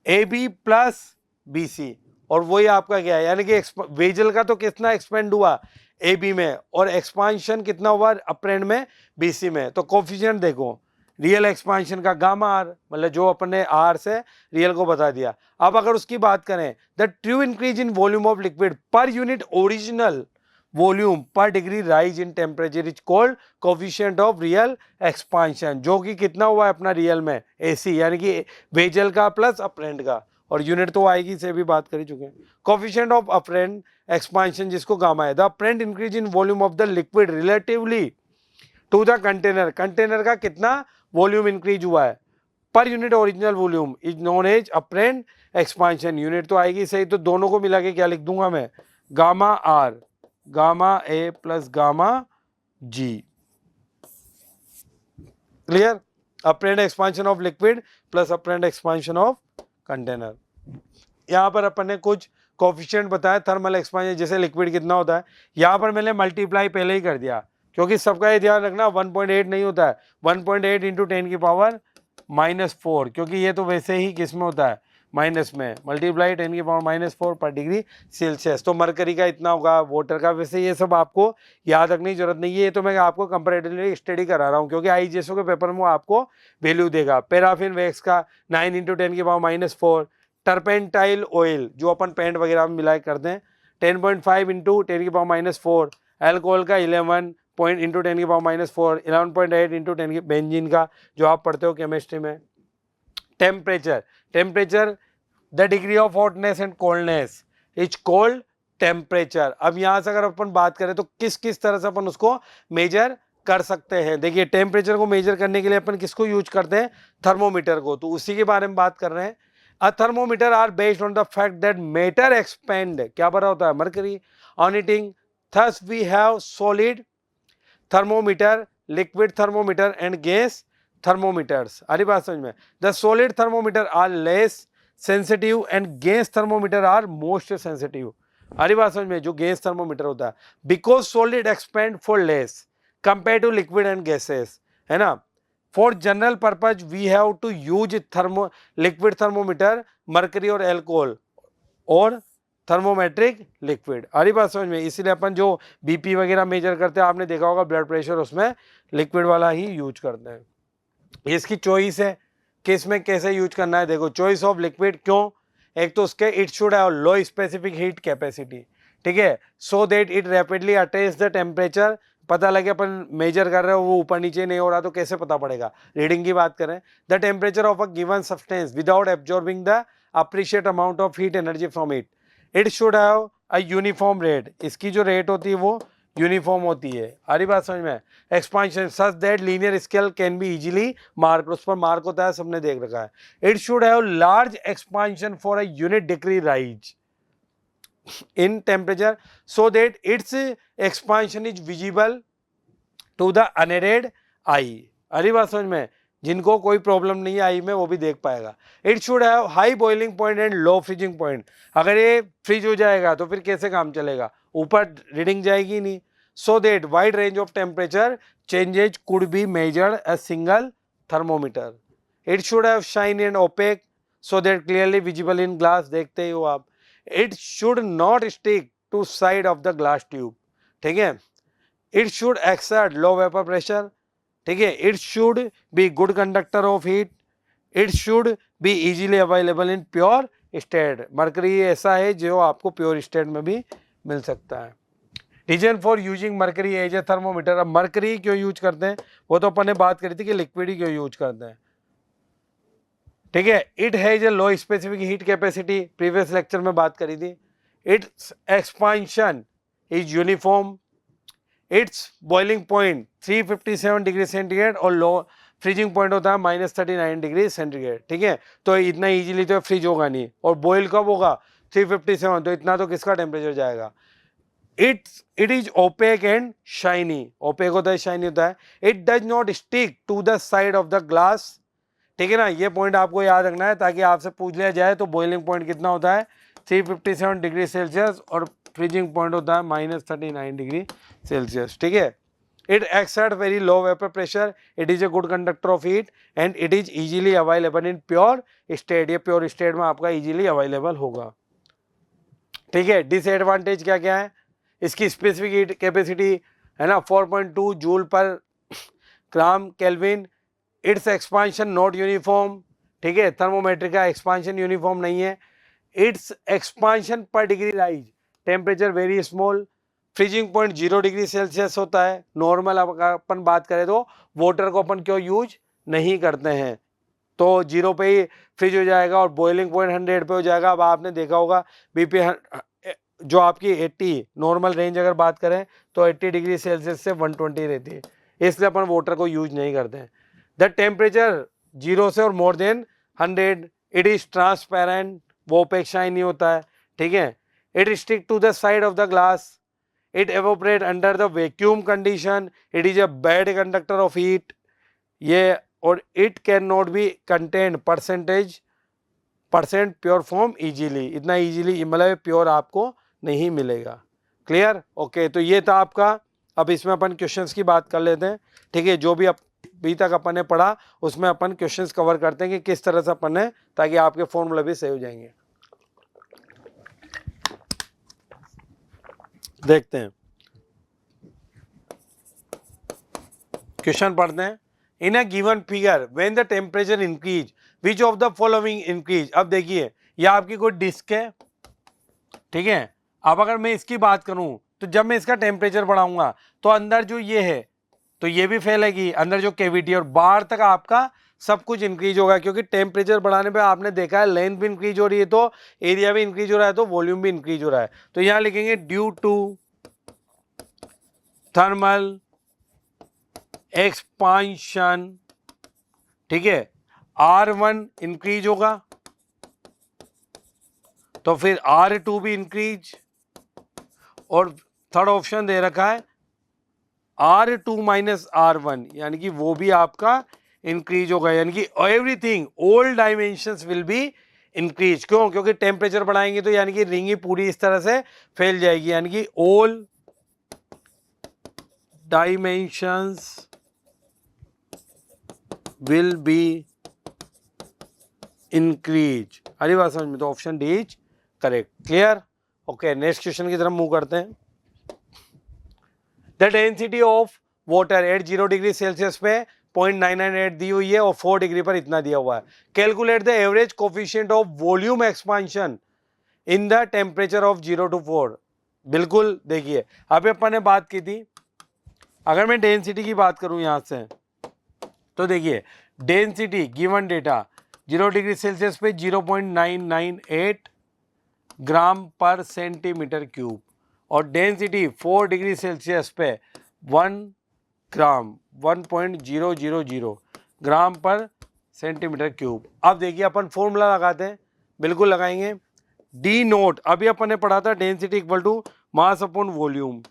AB प्लस BC और वही आपका क्या है, यानी कि वेजल का तो कितना एक्सपेंड हुआ AB में और एक्सपांशन कितना हुआ अप्रेंट में BC में। तो कोफिशिएंट देखो, रियल एक्सपांशन का गामा आर, मतलब जो अपन ने आर से रियल को बता दिया। अब अगर उसकी बात करें the true increase in volume of liquid per unit original volume per degree rise in temperature is called coefficient of real expansion, जो कि कितना हुआ है अपना रियल में AC, यानी कि वेजल का प्लस अप्रेंट का, और यूनिट तो आएगी से भी बात कर ही चुके हैं। कोफिशिएंट ऑफ अप्रेंट एक्सपांशन जिसको गामा है, the apparent increase in volume of the liquid relatively to the container, container का कितना वॉल्यूम इंक्रीज हुआ है per unit original volume is known as apparent expansion. Unit तो आएगी सही, तो दोनों को मिला के क्या लिख दूंगा मैं, gamma R, gamma A plus gamma G, clear. Apparent expansion of liquid plus apparent expansion of container. यहाँ पर अपन ने कुछ कोफिशिएंट बताया थर्मल एक्सपांशन, जैसे लिक्विड कितना होता है, यहाँ पर मैंने मल्टीप्लाई पहले ही कर दिया, क्योंकि सबका ये ध्यान रखना 1.8 नहीं होता है, 1.8 इंटू 10 की पावर -4, क्योंकि ये तो वैसे ही किस में होता है माइनस में, मल्टीप्लाई 10 की पावर -4 पर डिग्री सेल्सियस। तो मरकरी का इतना होगा, वाटर का, वैसे ये सब आपको याद रखने की जरूरत नहीं है, ये तो मैं आपको कंपैरेटिवली स्टडी करा रहा हूँ, क्योंकि IGSO के पेपर में वो आपको वैल्यू देगा। पैराफिन वैक्स का 9 इंटू 10 की पावर -4, टर्पेंटाइल ऑयल जो अपन पेंट वगैरह में मिला करते हैं 10.5 इंटू 10 की पावर -4, एल्कोहल का 11 पॉइंट इंटू 10 की पावर -4, 11.8 इंटू 10 की, बेंजीन का जो आप पढ़ते हो केमिस्ट्री में। Temperature, temperature the degree of hotness and coldness is called temperature. अब यहाँ से अगर अपन बात करें तो किस किस तरह से अपन उसको मेजर कर सकते हैं। देखिए टेम्परेचर को मेजर करने के लिए अपन किसको यूज करते हैं, थर्मोमीटर को, तो उसी के बारे में बात कर रहे हैं। A thermometer are based on the fact that matter expand, क्या भरा होता है, mercury on heating, thus we have solid thermometer, liquid thermometer and gas thermometers. अरे बात समझ में, the solid thermometer are less sensitive and gas thermometer are most sensitive. अरे बात समझ में, जो गैस थर्मोमीटर होता है, because solid expand for less compare to liquid and gases, है ना। For general purpose we have to use liquid thermometer, mercury और एल्कोहल और थर्मोमेट्रिक लिक्विड। अरे बात समझ में, इसीलिए अपन जो BP वगैरह मेजर करते हैं, आपने देखा होगा ब्लड प्रेशर, उसमें लिक्विड वाला ही यूज करते हैं। इसकी चॉइस है कि इसमें कैसे यूज करना है। देखो चॉइस ऑफ लिक्विड, क्यों, एक तो उसके it should have low specific heat capacity, ठीक है, so that it rapidly attains the temperature. पता लगे अपन मेजर कर रहे हो वो ऊपर नीचे नहीं हो रहा तो कैसे पता पड़ेगा, रीडिंग की बात करें, the temperature of a given substance without absorbing the appreciate amount of heat energy from it, it should have a uniform rate, इसकी जो रेट होती है वो यूनिफॉर्म होती है। आ रही बात समझ में। Expansion such that linear scale can be easily mark, उस पर मार्क होता है, सबने देख रखा है। It should have large expansion for a unit degree rise in temperature so that its expansion is visible to the unaided eye। अरे बात समझ में, जिनको कोई प्रॉब्लम नहीं है आई में वो भी देख पाएगा। It should have high boiling point and low freezing point, अगर ये फ्रीज हो जाएगा तो फिर कैसे काम चलेगा, ऊपर रीडिंग जाएगी नहीं। So that wide range of temperature changes could be measured a single thermometer. It should have shine and opaque so that clearly visible in glass, देखते ही हो आप। It should not stick to side of the glass tube, ठीक है। It should exert low vapour pressure, ठीक है। It should be good conductor of heat, it should be easily available in pure state. Mercury ऐसा है जो आपको pure state में भी मिल सकता है। Reason for using mercury as a thermometer, अब मरकरी क्यों यूज करते हैं वो तो अपन ने बात करी थी कि लिक्विड ही क्यों यूज करते हैं, ठीक है। It has a low specific heat capacity, previous lecture में बात करी थी। It's expansion is uniform, it's boiling point 357 degree centigrade और लो फ्रीजिंग पॉइंट होता है -39 डिग्री सेंटीग्रेड, ठीक है। तो इतना इजीली तो फ्रिज होगा नहीं, और बॉयल कब होगा 357, तो इतना तो किसका टेम्परेचर जाएगा। It is opaque and shiny, opaque होता है, शाइनी होता है। It does not stick to the side of the glass, ठीक है ना, ये पॉइंट आपको याद रखना है ताकि आपसे पूछ लिया जाए तो बॉइलिंग पॉइंट कितना होता है 357 डिग्री सेल्सियस, और फ्रीजिंग पॉइंट होता है -39 डिग्री सेल्सियस, ठीक है। It exert very low vapour pressure, it is a good conductor of heat and it is easily available in pure state, ये प्योर स्टेट में आपका इजीली अवेलेबल होगा, ठीक है। डिसएडवांटेज क्या क्या है, इसकी स्पेसिफिक हीट कैपेसिटी है ना 4.2 जूल पर ग्राम kelvin. It's expansion not uniform, ठीक है, थर्मोमेट्रिक का एक्सपांशन यूनिफॉर्म नहीं है। इट्स एक्सपांशन पर degree rise temperature vary small. Freezing point 0 degree Celsius होता है नॉर्मल। अपन बात करें तो वाटर को अपन क्यों यूज नहीं करते हैं, तो 0 पे ही फ्रिज हो जाएगा और बॉइलिंग पॉइंट 100 पे हो जाएगा। अब आपने देखा होगा बीपी जो आपकी 80 नॉर्मल रेंज अगर बात करें तो 80 डिग्री सेल्सियस से 120 रहती है, इसलिए अपन वाटर को यूज नहीं करते हैं। द टेम्परेचर 0 से और more than 100, it is transparent, वो ओपेक शाइन नहीं होता है, ठीक है। It stick to the side of the glass, it evaporate under the vacuum condition, it is a bad conductor of heat, ये, और it can not be contain percent pure form easily, इतना easily मतलब pure आपको नहीं मिलेगा। Clear, okay. तो ये था आपका। अब इसमें अपन क्वेश्चंस की बात कर लेते हैं, ठीक है। जो भी अभी तक अपन ने पढ़ा उसमें अपन क्वेश्चंस कवर करते हैं कि किस तरह से अपन ने, ताकि आपके फॉर्मूला भी सही हो जाएंगे। देखते हैं, क्वेश्चन पढ़ते हैं। In a given figure when the temperature increase which of the following increase. अब देखिए ये आपकी कोई डिस्क है, ठीक है। अब अगर मैं इसकी बात करूं तो जब मैं इसका टेम्परेचर बढ़ाऊंगा तो अंदर जो ये है तो ये भी फैलेगी, अंदर जो कैविटी और बाहर तक आपका सब कुछ इंक्रीज होगा, क्योंकि टेम्परेचर बढ़ाने पे आपने देखा है लेंथ भी इंक्रीज हो रही है तो एरिया भी इंक्रीज हो रहा है तो वॉल्यूम भी इंक्रीज हो रहा है। तो यहां लिखेंगे ड्यू टू थर्मल एक्सपांशन, ठीक है, R1 इंक्रीज होगा तो फिर R2 भी इंक्रीज, और थर्ड ऑप्शन दे रखा है R2 माइनस R1, यानी कि वो भी आपका इंक्रीज होगा, यानी कि everything all dimensions will be increase. क्यों, क्योंकि टेम्परेचर बढ़ाएंगे तो यानी कि रिंग ही पूरी इस तरह से फैल जाएगी, यानी कि all dimensions will be increase. अरे बात समझ में, तो option D is correct. Clear, okay. Next question की तरफ मूव करते हैं। The density of water at 0 degree Celsius पे 0.998 दी हुई है और 4 डिग्री पर इतना दिया हुआ है। Calculate the average coefficient of volume expansion in the temperature of 0 to 4। बिल्कुल, देखिए अभी अपन ने बात की थी, अगर मैं डेंसिटी की बात करूं यहां से तो देखिए density given data 0 degree Celsius पे 0.998 ग्राम पर सेंटीमीटर क्यूब, और डेंसिटी 4 डिग्री सेल्सियस पे 1 ग्राम 1.000 ग्राम पर सेंटीमीटर क्यूब। अब देखिए अपन फॉर्मूला लगाते हैं, बिल्कुल लगाएंगे। डी नोट, अभी अपन ने पढ़ा था density equal to mass upon volume,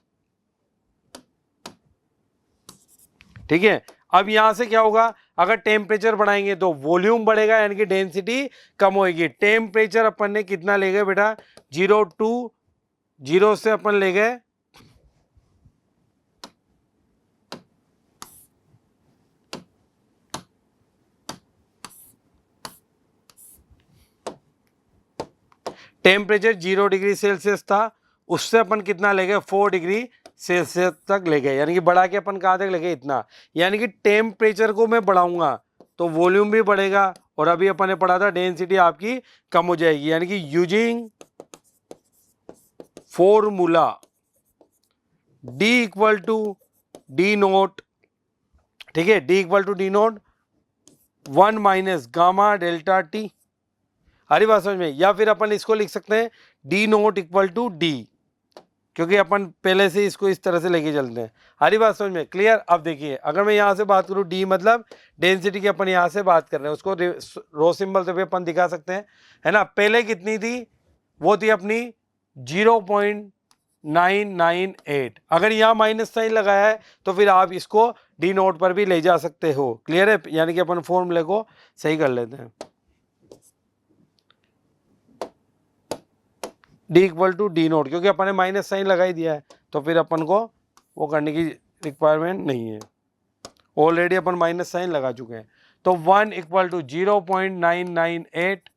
ठीक है। अब यहां से क्या होगा, अगर टेम्परेचर बढ़ाएंगे तो वॉल्यूम बढ़ेगा, यानी कि डेंसिटी कम होगी। टेम्परेचर अपन ने कितना ले गए बेटा 0 से अपन ले गए टेम्परेचर 0 डिग्री सेल्सियस था, उससे अपन कितना ले गए 4 डिग्री सेल्सियस तक ले गए, यानी कि बढ़ा के अपन कहाँ तक ले गए इतना। यानी कि टेम्परेचर को मैं बढ़ाऊंगा तो वॉल्यूम भी बढ़ेगा, और अभी अपन ने पढ़ा था डेंसिटी आपकी कम हो जाएगी, यानी कि using formula D equal to D nought, ठीक है, D equal to D note 1 minus gamma delta T. हरी बात समझ में, या फिर अपन इसको लिख सकते हैं D naught equal to D, क्योंकि अपन पहले से इसको इस तरह से लेके चलते हैं। हरी बात समझ में? क्लियर? अब देखिए, अगर मैं यहाँ से बात करूँ डी मतलब डेंसिटी की, अपन यहाँ से बात कर रहे हैं, उसको रो सिंबल से भी अपन दिखा सकते हैं, है ना। पहले कितनी थी? वो थी अपनी 0.998। अगर यहाँ माइनस साइन लगाया है तो फिर आप इसको डी नोट पर भी ले जा सकते हो। क्लियर है? यानी कि अपन फॉर्मूले को सही कर लेते हैं। D equal to D naught, क्योंकि अपन ने माइनस साइन लगा ही दिया है तो फिर अपन को वो करने की रिक्वायरमेंट नहीं है, ऑलरेडी अपन माइनस साइन लगा चुके हैं। तो 1 equal to 0.998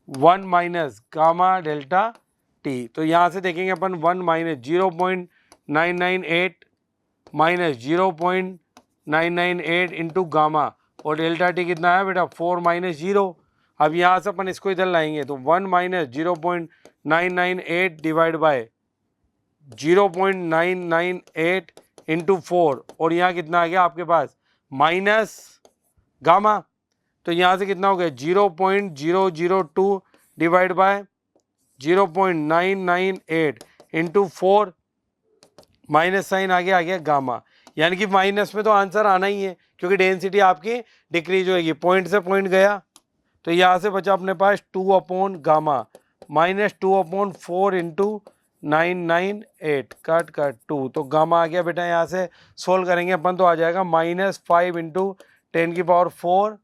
1 minus gamma delta T. तो यहाँ से देखेंगे अपन 1 माइनस 0.998 माइनस 0.998 इंटू गामा, और डेल्टा टी कितना है बेटा? 4 माइनस 0। अब यहाँ से अपन इसको इधर लाएंगे तो 1 माइनस 0.998 डिवाइड बाय 0.998 इंटू 4, और यहाँ कितना आ गया आपके पास? Minus gamma. तो यहाँ से कितना हो गया? 0.002 divide by 0.998 into 4, minus sign आ गया गामा। यानी कि माइनस में तो आंसर आना ही है, क्योंकि डेंसिटी आपकी डिक्रीज होगी। पॉइंट से पॉइंट गया तो यहाँ से बचा अपने पास 2 upon gamma minus 2 upon 4 into 998 cut 2। तो गामा आ गया बेटा, यहाँ से सोल्व करेंगे अपन तो आ जाएगा -5 इंटू 10⁴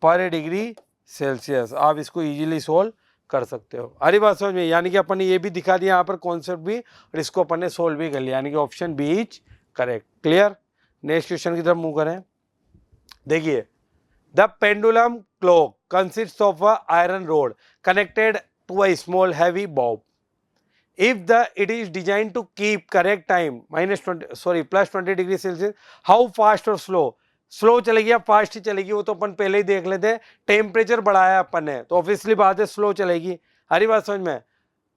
पर डिग्री सेल्सियस। आप इसको इजीली सोल्व कर सकते हो। अरे बात समझ में? यानी कि अपन ने ये भी दिखा दिया यहाँ पर कॉन्सेप्ट भी, और इसको अपन ने सोल्व भी कर लिया, यानी कि option B is correct. Clear? Next question की तरफ मूव करें। देखिए, the pendulum clock consist of a iron rod connected to a small heavy bob. If it is designed to keep correct time +20 degree Celsius, how fast और slow चलेगी या fast ही चलेगी? वो तो अपन पहले ही देख लेते हैं। टेम्परेचर बढ़ाया अपन ने तो ऑब्वियसली बात है स्लो चलेगी। हरी बात समझ में?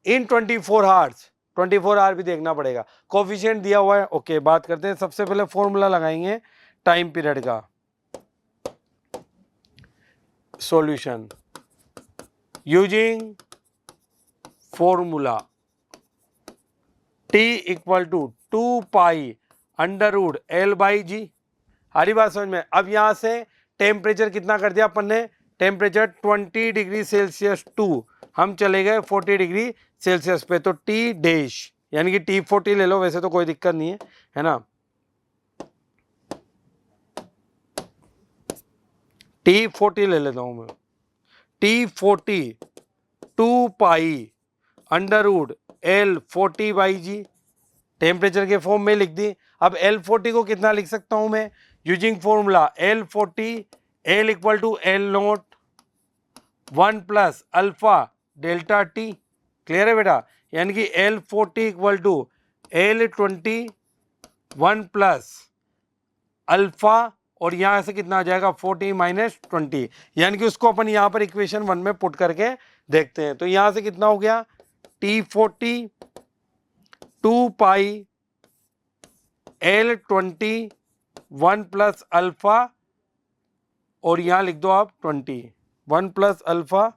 इन 24 आवर्स, 24 आवर भी देखना पड़ेगा। कोफिशिएंट दिया हुआ है। ओके, बात करते हैं। सबसे पहले फॉर्मूला लगाएंगे टाइम पीरियड का। Solution using formula T equal to 2 pi √L/g। हरी बात समझ में? अब यहाँ से टेम्परेचर कितना कर दिया अपन ने? टेम्परेचर 20 डिग्री सेल्सियस टू हम चले गए 40 डिग्री सेल्सियस पे, तो T डैश यानी कि T40 ले लो, वैसे तो कोई दिक्कत नहीं है ना। T40 ले लेता हूं मैं। T40 2 पाई √L40/g टेम्परेचर के फॉर्म में लिख दी। अब L40 को कितना लिख सकता हूं मैं? Using formula L40 L equal to L0 1 plus alpha delta T. Clear है बेटा? यानी कि L40 equal to L20 1 plus alpha, और यहाँ से कितना आ जाएगा? 40 माइनस 20, यानी कि उसको अपन यहाँ पर इक्वेशन 1 में पुट करके देखते हैं। तो यहाँ से कितना हो गया? T40 2 पाई L20 1 प्लस अल्फा, और यहाँ लिख दो आप 20 1 प्लस अल्फा,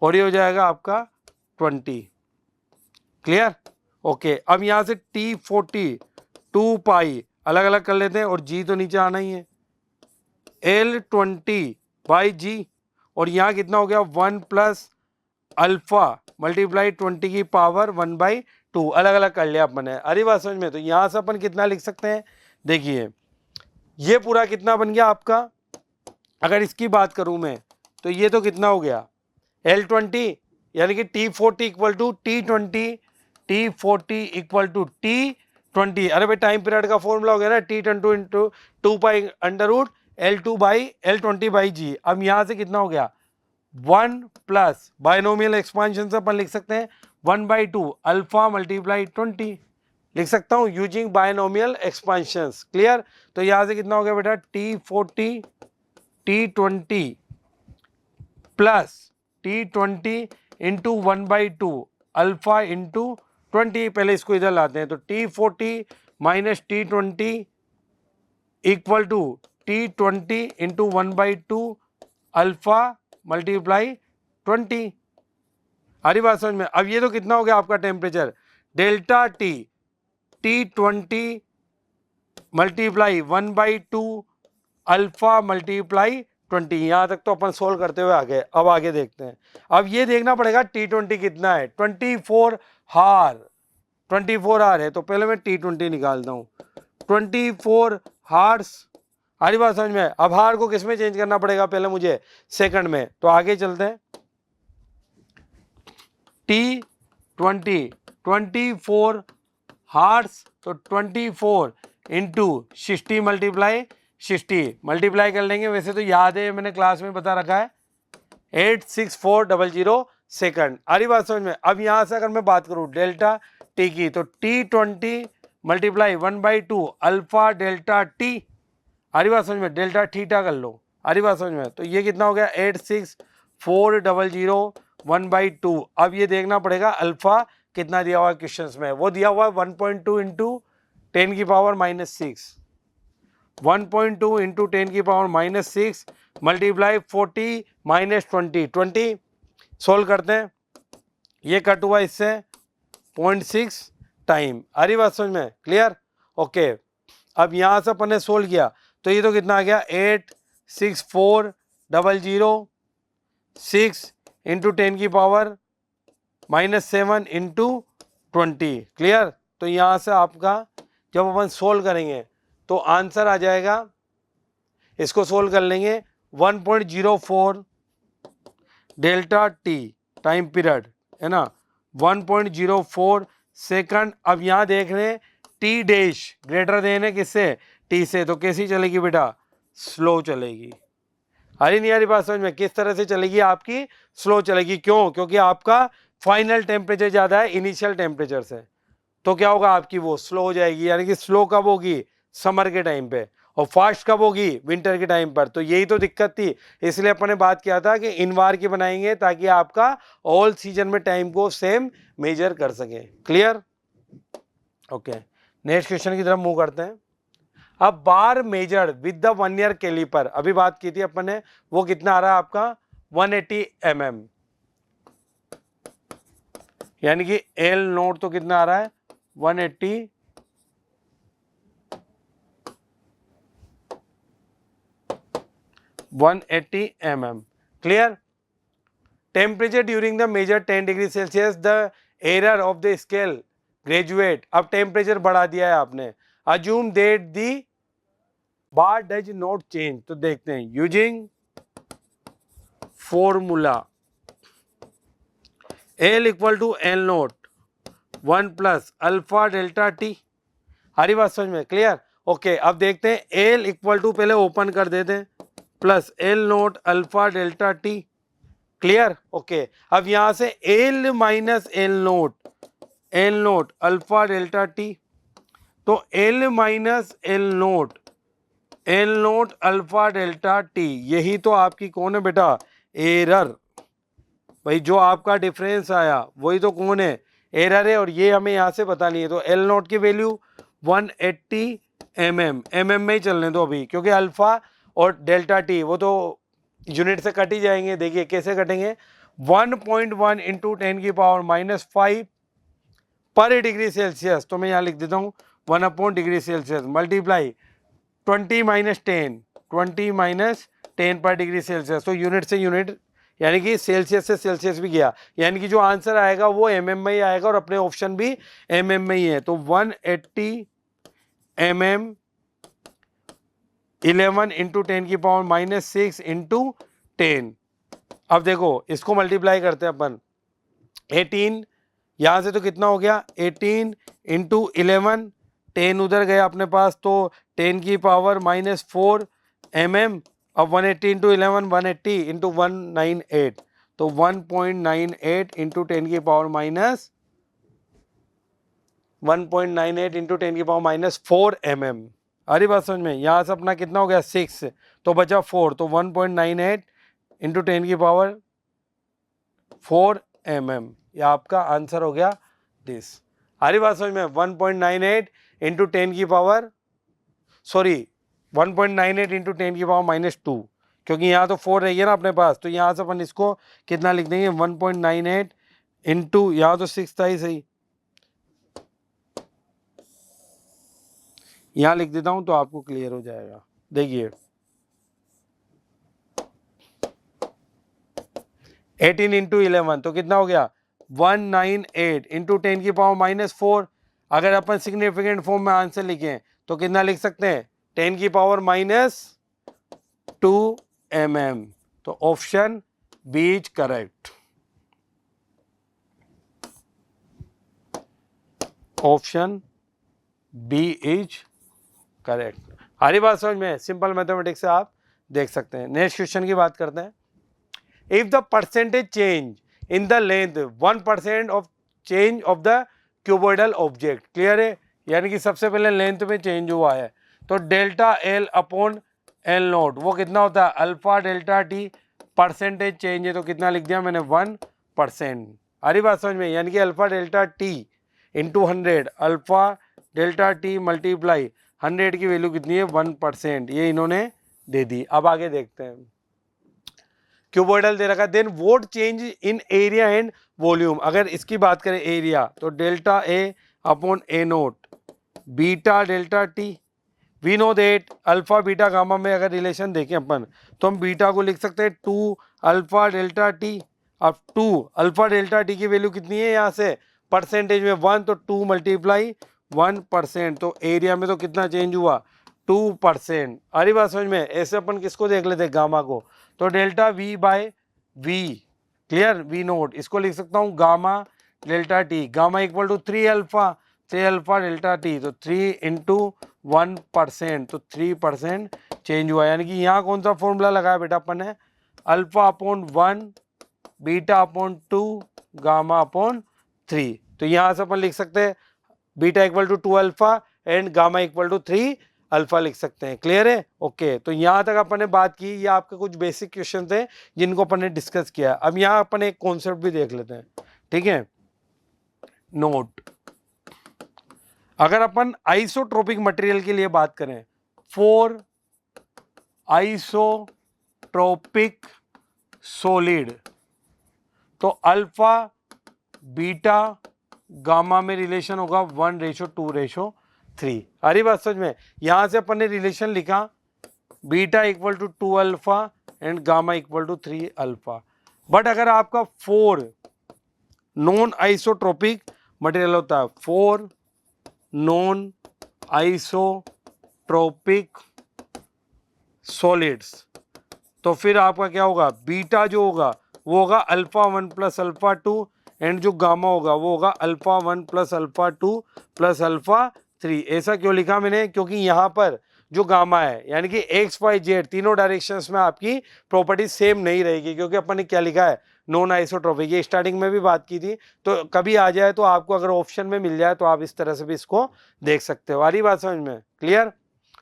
और ये हो जाएगा आपका 20। क्लियर? ओके, अब यहाँ से T40 2 पाई अलग अलग कर लेते हैं, और G तो नीचे आना ही है, L20/g, और यहाँ कितना हो गया? 1 प्लस अल्फा मल्टीप्लाई 20 की पावर 1/2 अलग अलग कर लिया अपन ने। अरे बात समझ में? तो यहाँ से अपन कितना लिख सकते हैं? देखिए, ये पूरा कितना बन गया आपका? अगर इसकी बात करूं मैं तो ये तो कितना हो गया? L20 यानी कि T40 equal to T20, T40 equal to T20। अरे भाई टाइम पीरियड का फॉर्मूला हो गया ना, T20 इंटू 2 पाई √L2/L20/g। अब यहाँ से कितना हो गया? 1 प्लस बायनोमियल एक्सपांशन से अपन लिख सकते हैं 1/2 अल्फा मल्टीप्लाई 20 लिख सकता हूँ यूजिंग बायनोमियल एक्सपांशंस। क्लियर? तो यहाँ से कितना हो गया बेटा? T40 T20 plus T20 into 1/2 alpha into 20। पहले इसको इधर लाते हैं, तो T40 minus T20 equal to T20 into 1/2 alpha multiply 20। आ रही बात समझ में? अब ये तो कितना हो गया आपका temperature, delta T, T20 multiply 1/2 alpha multiply 20। यहाँ तक तो अपन सोल्व करते हुए आ गए। अब आगे देखते हैं। अब ये देखना पड़ेगा T20 कितना है, 24 हार, 24 आवर है, तो पहले मैं T20 निकालता हूँ। 24 हार्स, हमारी बात समझ में? अब हार को किस में चेंज करना पड़ेगा पहले मुझे, सेकंड में। तो आगे चलते हैं। T20 24 हार्स, तो 24 इंटू 60 मल्टीप्लाई 60 मल्टीप्लाई कर लेंगे। वैसे तो याद है, मैंने क्लास में बता रखा है, 86400 सेकंड। आ रही बात समझ में? अब यहाँ से अगर मैं बात करूँ डेल्टा टी की, तो T20 multiply 1/2 alpha delta T. आ रही बात समझ में? डेल्टा थीटा कर लो। आ रही बात समझ में? तो ये कितना हो गया, 86400 1/2। अब ये देखना पड़ेगा अल्फा कितना दिया हुआ है क्वेश्चंस में, वो दिया हुआ है 1.2 इंटू 10 की पावर -6, 1.2 इंटू 10 की पावर -6 मल्टीप्लाई 40 -20, 20 सोल्व करते हैं। ये कट हुआ इससे 0.6 टाइम। आ रही बात समझ में? क्लियर? ओके। अब यहाँ से अपन ने सोल्व किया, तो ये तो कितना आ गया, 86400 6 इंटू 10 की पावर -7 इंटू 20। क्लियर? तो यहाँ से आपका जब अपन सोल्व करेंगे तो आंसर आ जाएगा, इसको सोल्व कर लेंगे, 1.04 डेल्टा टी टाइम पीरियड, है ना, 1.04 सेकंड। अब यहाँ देख रहे हैं टी डैश ग्रेटर देन है किससे, टी से, तो कैसी चलेगी बेटा, स्लो चलेगी। अरे नहीं आ रही बात समझ में? किस तरह से चलेगी आपकी, स्लो चलेगी। क्यों? क्योंकि आपका फाइनल टेम्परेचर ज़्यादा है इनिशियल टेम्परेचर से, तो क्या होगा आपकी, वो स्लो हो जाएगी। यानी कि स्लो कब होगी, समर के टाइम पे, और फास्ट कब होगी, विंटर के टाइम पर। तो यही तो दिक्कत थी, इसलिए अपन ने बात किया था कि इन बार की बनाएंगे ताकि आपका ऑल सीजन में टाइम को सेम मेजर कर सके। क्लियर? ओके, नेक्स्ट क्वेश्चन की तरफ मूव करते हैं। अब bar measured with the 1 year caliper, अभी बात की थी अपन ने, वो कितना आ रहा है आपका, 180 mm, यानी कि एल नोट तो कितना आ रहा है, 180 mm। Clear? Temperature during the measure 10 degree Celsius, the error of the scale graduate. अब टेम्परेचर बढ़ा दिया है आपने, assume that the bar does not change. तो देखते हैं, using formula L equal to L nought 1 plus alpha delta T. हरी बात समझ में? क्लियर? ओके, अब देखते हैं, एल इक्वल टू पहले ओपन कर देते हैं, plus L nought alpha delta T. Clear? Okay, अब यहां से L minus L nought alpha delta T, तो L minus L nought alpha delta T, यही तो आपकी कौन है बेटा, एरर। भाई जो आपका डिफरेंस आया वही तो कौन है, एरर है, और ये हमें यहाँ से पता नहीं है। तो एल नोट की वैल्यू 180 mm में ही चलने दो अभी, क्योंकि अल्फा और डेल्टा टी वो तो यूनिट से कट ही जाएंगे। देखिए कैसे कटेंगे, 1.1 इंटू 10 की पावर -5 पर डिग्री सेल्सियस, तो मैं यहाँ लिख देता हूँ 1 डिग्री सेल्सियस मल्टीप्लाई 20 माइनस 10 पर डिग्री सेल्सियस, तो यूनिट से यूनिट, यानी कि सेल्सियस से सेल्सियस भी गया, यानी कि जो आंसर आएगा वो mm में ही आएगा, और अपने ऑप्शन भी mm में ही है। तो 180 mm 11 इंटू 10 की पावर -6 इंटू 10। अब देखो इसको मल्टीप्लाई करते हैं अपन, 18, यहाँ से तो कितना हो गया, 18 इंटू 11, 10 उधर गया अपने पास, तो 10 की पावर -4 mm। अब 180 इंटू 11, 180 इंटू 198, तो 1.98 इंटू 10 की पावर -1.98 इंटू 10 की पावर -4 mm। अरे बात समझ में? यहाँ से अपना कितना हो गया, 6, तो बचा 4, तो 1.98 इंटू 10 की पावर 4 mm, ये आपका आंसर हो गया दिस। हरी बात समझ में? 1.98 इंटू 10 की पावर, सॉरी 1.98 इंटू 10 की पावर -2, क्योंकि यहाँ तो 4 रही है ना अपने पास, तो यहाँ से अपन इसको कितना लिख देंगे, 1.98 इंटू, यहाँ तो 6 था ही सही, यहाँ लिख देता हूँ तो आपको क्लियर हो जाएगा। देखिए 18 इंटू 11 तो कितना हो गया 198 इंटू 10 की पावर -4। अगर अपन सिग्निफिकेंट फॉर्म में आंसर लिखें तो कितना लिख सकते हैं 10 की पावर -2 mm। तो option B is correct, option B is correct. हरी बात समझ में, सिंपल मैथमेटिक्स से आप देख सकते हैं। नेक्स्ट क्वेश्चन की बात करते हैं। If the percentage change in the length 1% of change of the cuboidal object, clear है, यानी कि सबसे पहले लेंथ में चेंज हुआ है तो delta L upon L note वो कितना होता है alpha delta T. Percentage change है तो कितना लिख दिया मैंने 1%। हरी बात समझ में, यानी कि alpha delta T into 100, alpha delta T multiply 100 की वैल्यू कितनी है 1%, ये इन्होंने दे दी। अब आगे देखते हैं, क्यूबॉइडल दे रखा है, then what change in area and volume. अगर इसकी बात करें एरिया तो delta A upon A note beta delta T. We know that alpha beta gamma में अगर रिलेशन देखें अपन तो हम बीटा को लिख सकते हैं 2 अल्फा डेल्टा टी। अब 2 अल्फा डेल्टा टी की वैल्यू कितनी है यहाँ से परसेंटेज में 1 तो 2 मल्टीप्लाई 1%, तो एरिया में तो कितना चेंज हुआ 2%। अरे बात समझ में, ऐसे अपन किसको देख लेते गामा को तो delta V by V, clear, V naught इसको लिख सकता हूँ gamma delta T, gamma equal to 3 alpha delta T, तो 3 इंटू 1% तो 3% चेंज हुआ। यानी कि यहाँ कौन सा फॉर्मूला लगाया बेटा अपन ने alpha upon 1 beta upon 2 gamma upon 3। तो यहाँ से अपन लिख सकते हैं beta equal to 2 alpha and gamma equal to 3 alpha लिख सकते हैं। क्लियर है, ओके। तो यहाँ तक अपन ने बात की, ये आपके कुछ बेसिक क्वेश्चन थे जिनको अपन ने डिस्कस किया। अब यहाँ अपन एक कॉन्सेप्ट भी देख लेते हैं, ठीक है। नोट, अगर अपन आइसोट्रोपिक मटेरियल के लिए बात करें, फॉर आइसोट्रोपिक सॉलिड तो अल्फा बीटा गामा में रिलेशन होगा 1:2:3। हरी बात समझ में, यहां से अपन ने रिलेशन लिखा beta equal to 2 alpha and gamma equal to 3 alpha. But अगर आपका 4 नॉन आइसोट्रोपिक मटेरियल होता है, 4 नॉन आइसोट्रोपिक सॉलिड्स, तो फिर आपका क्या होगा बीटा जो होगा वो होगा अल्फा 1 प्लस अल्फा 2 एंड जो गामा होगा वो होगा alpha 1 plus alpha 2 plus alpha 3। ऐसा क्यों लिखा मैंने, क्योंकि यहाँ पर जो गामा है यानी कि एक्स वाई जेड तीनों डायरेक्शंस में आपकी प्रॉपर्टी सेम नहीं रहेगी, क्योंकि अपन ने क्या लिखा है नॉन आइसोट्रोपिक। ये स्टार्टिंग में भी बात की थी, तो कभी आ जाए तो आपको अगर ऑप्शन में मिल जाए तो आप इस तरह से भी इसको देख सकते हो। आ रही बात समझ में, क्लियर,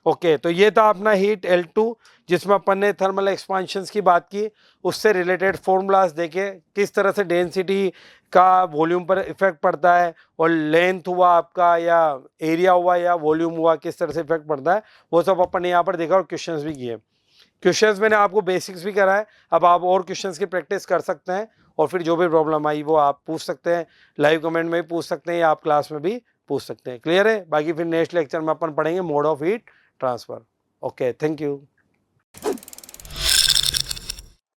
ओके। तो ये था अपना हीट L2 जिसमें अपन ने थर्मल एक्सपांशंस की बात की, उससे रिलेटेड फॉर्मूलाज देखे, किस तरह से डेंसिटी का वॉल्यूम पर इफेक्ट पड़ता है और लेंथ हुआ आपका या एरिया हुआ या वॉल्यूम हुआ किस तरह से इफेक्ट पड़ता है, वो सब अपन ने यहाँ पर देखा और क्वेश्चंस भी किए। क्वेश्चंस मैंने आपको बेसिक्स भी कराए, अब आप और क्वेश्चंस की प्रैक्टिस कर सकते हैं और फिर जो भी प्रॉब्लम आई वो आप पूछ सकते हैं, लाइव कमेंट में भी पूछ सकते हैं या आप क्लास में भी पूछ सकते हैं। क्लियर है, बाकी फिर नेक्स्ट लेक्चर में अपन पढ़ेंगे mode of heat transfer. Okay, thank you.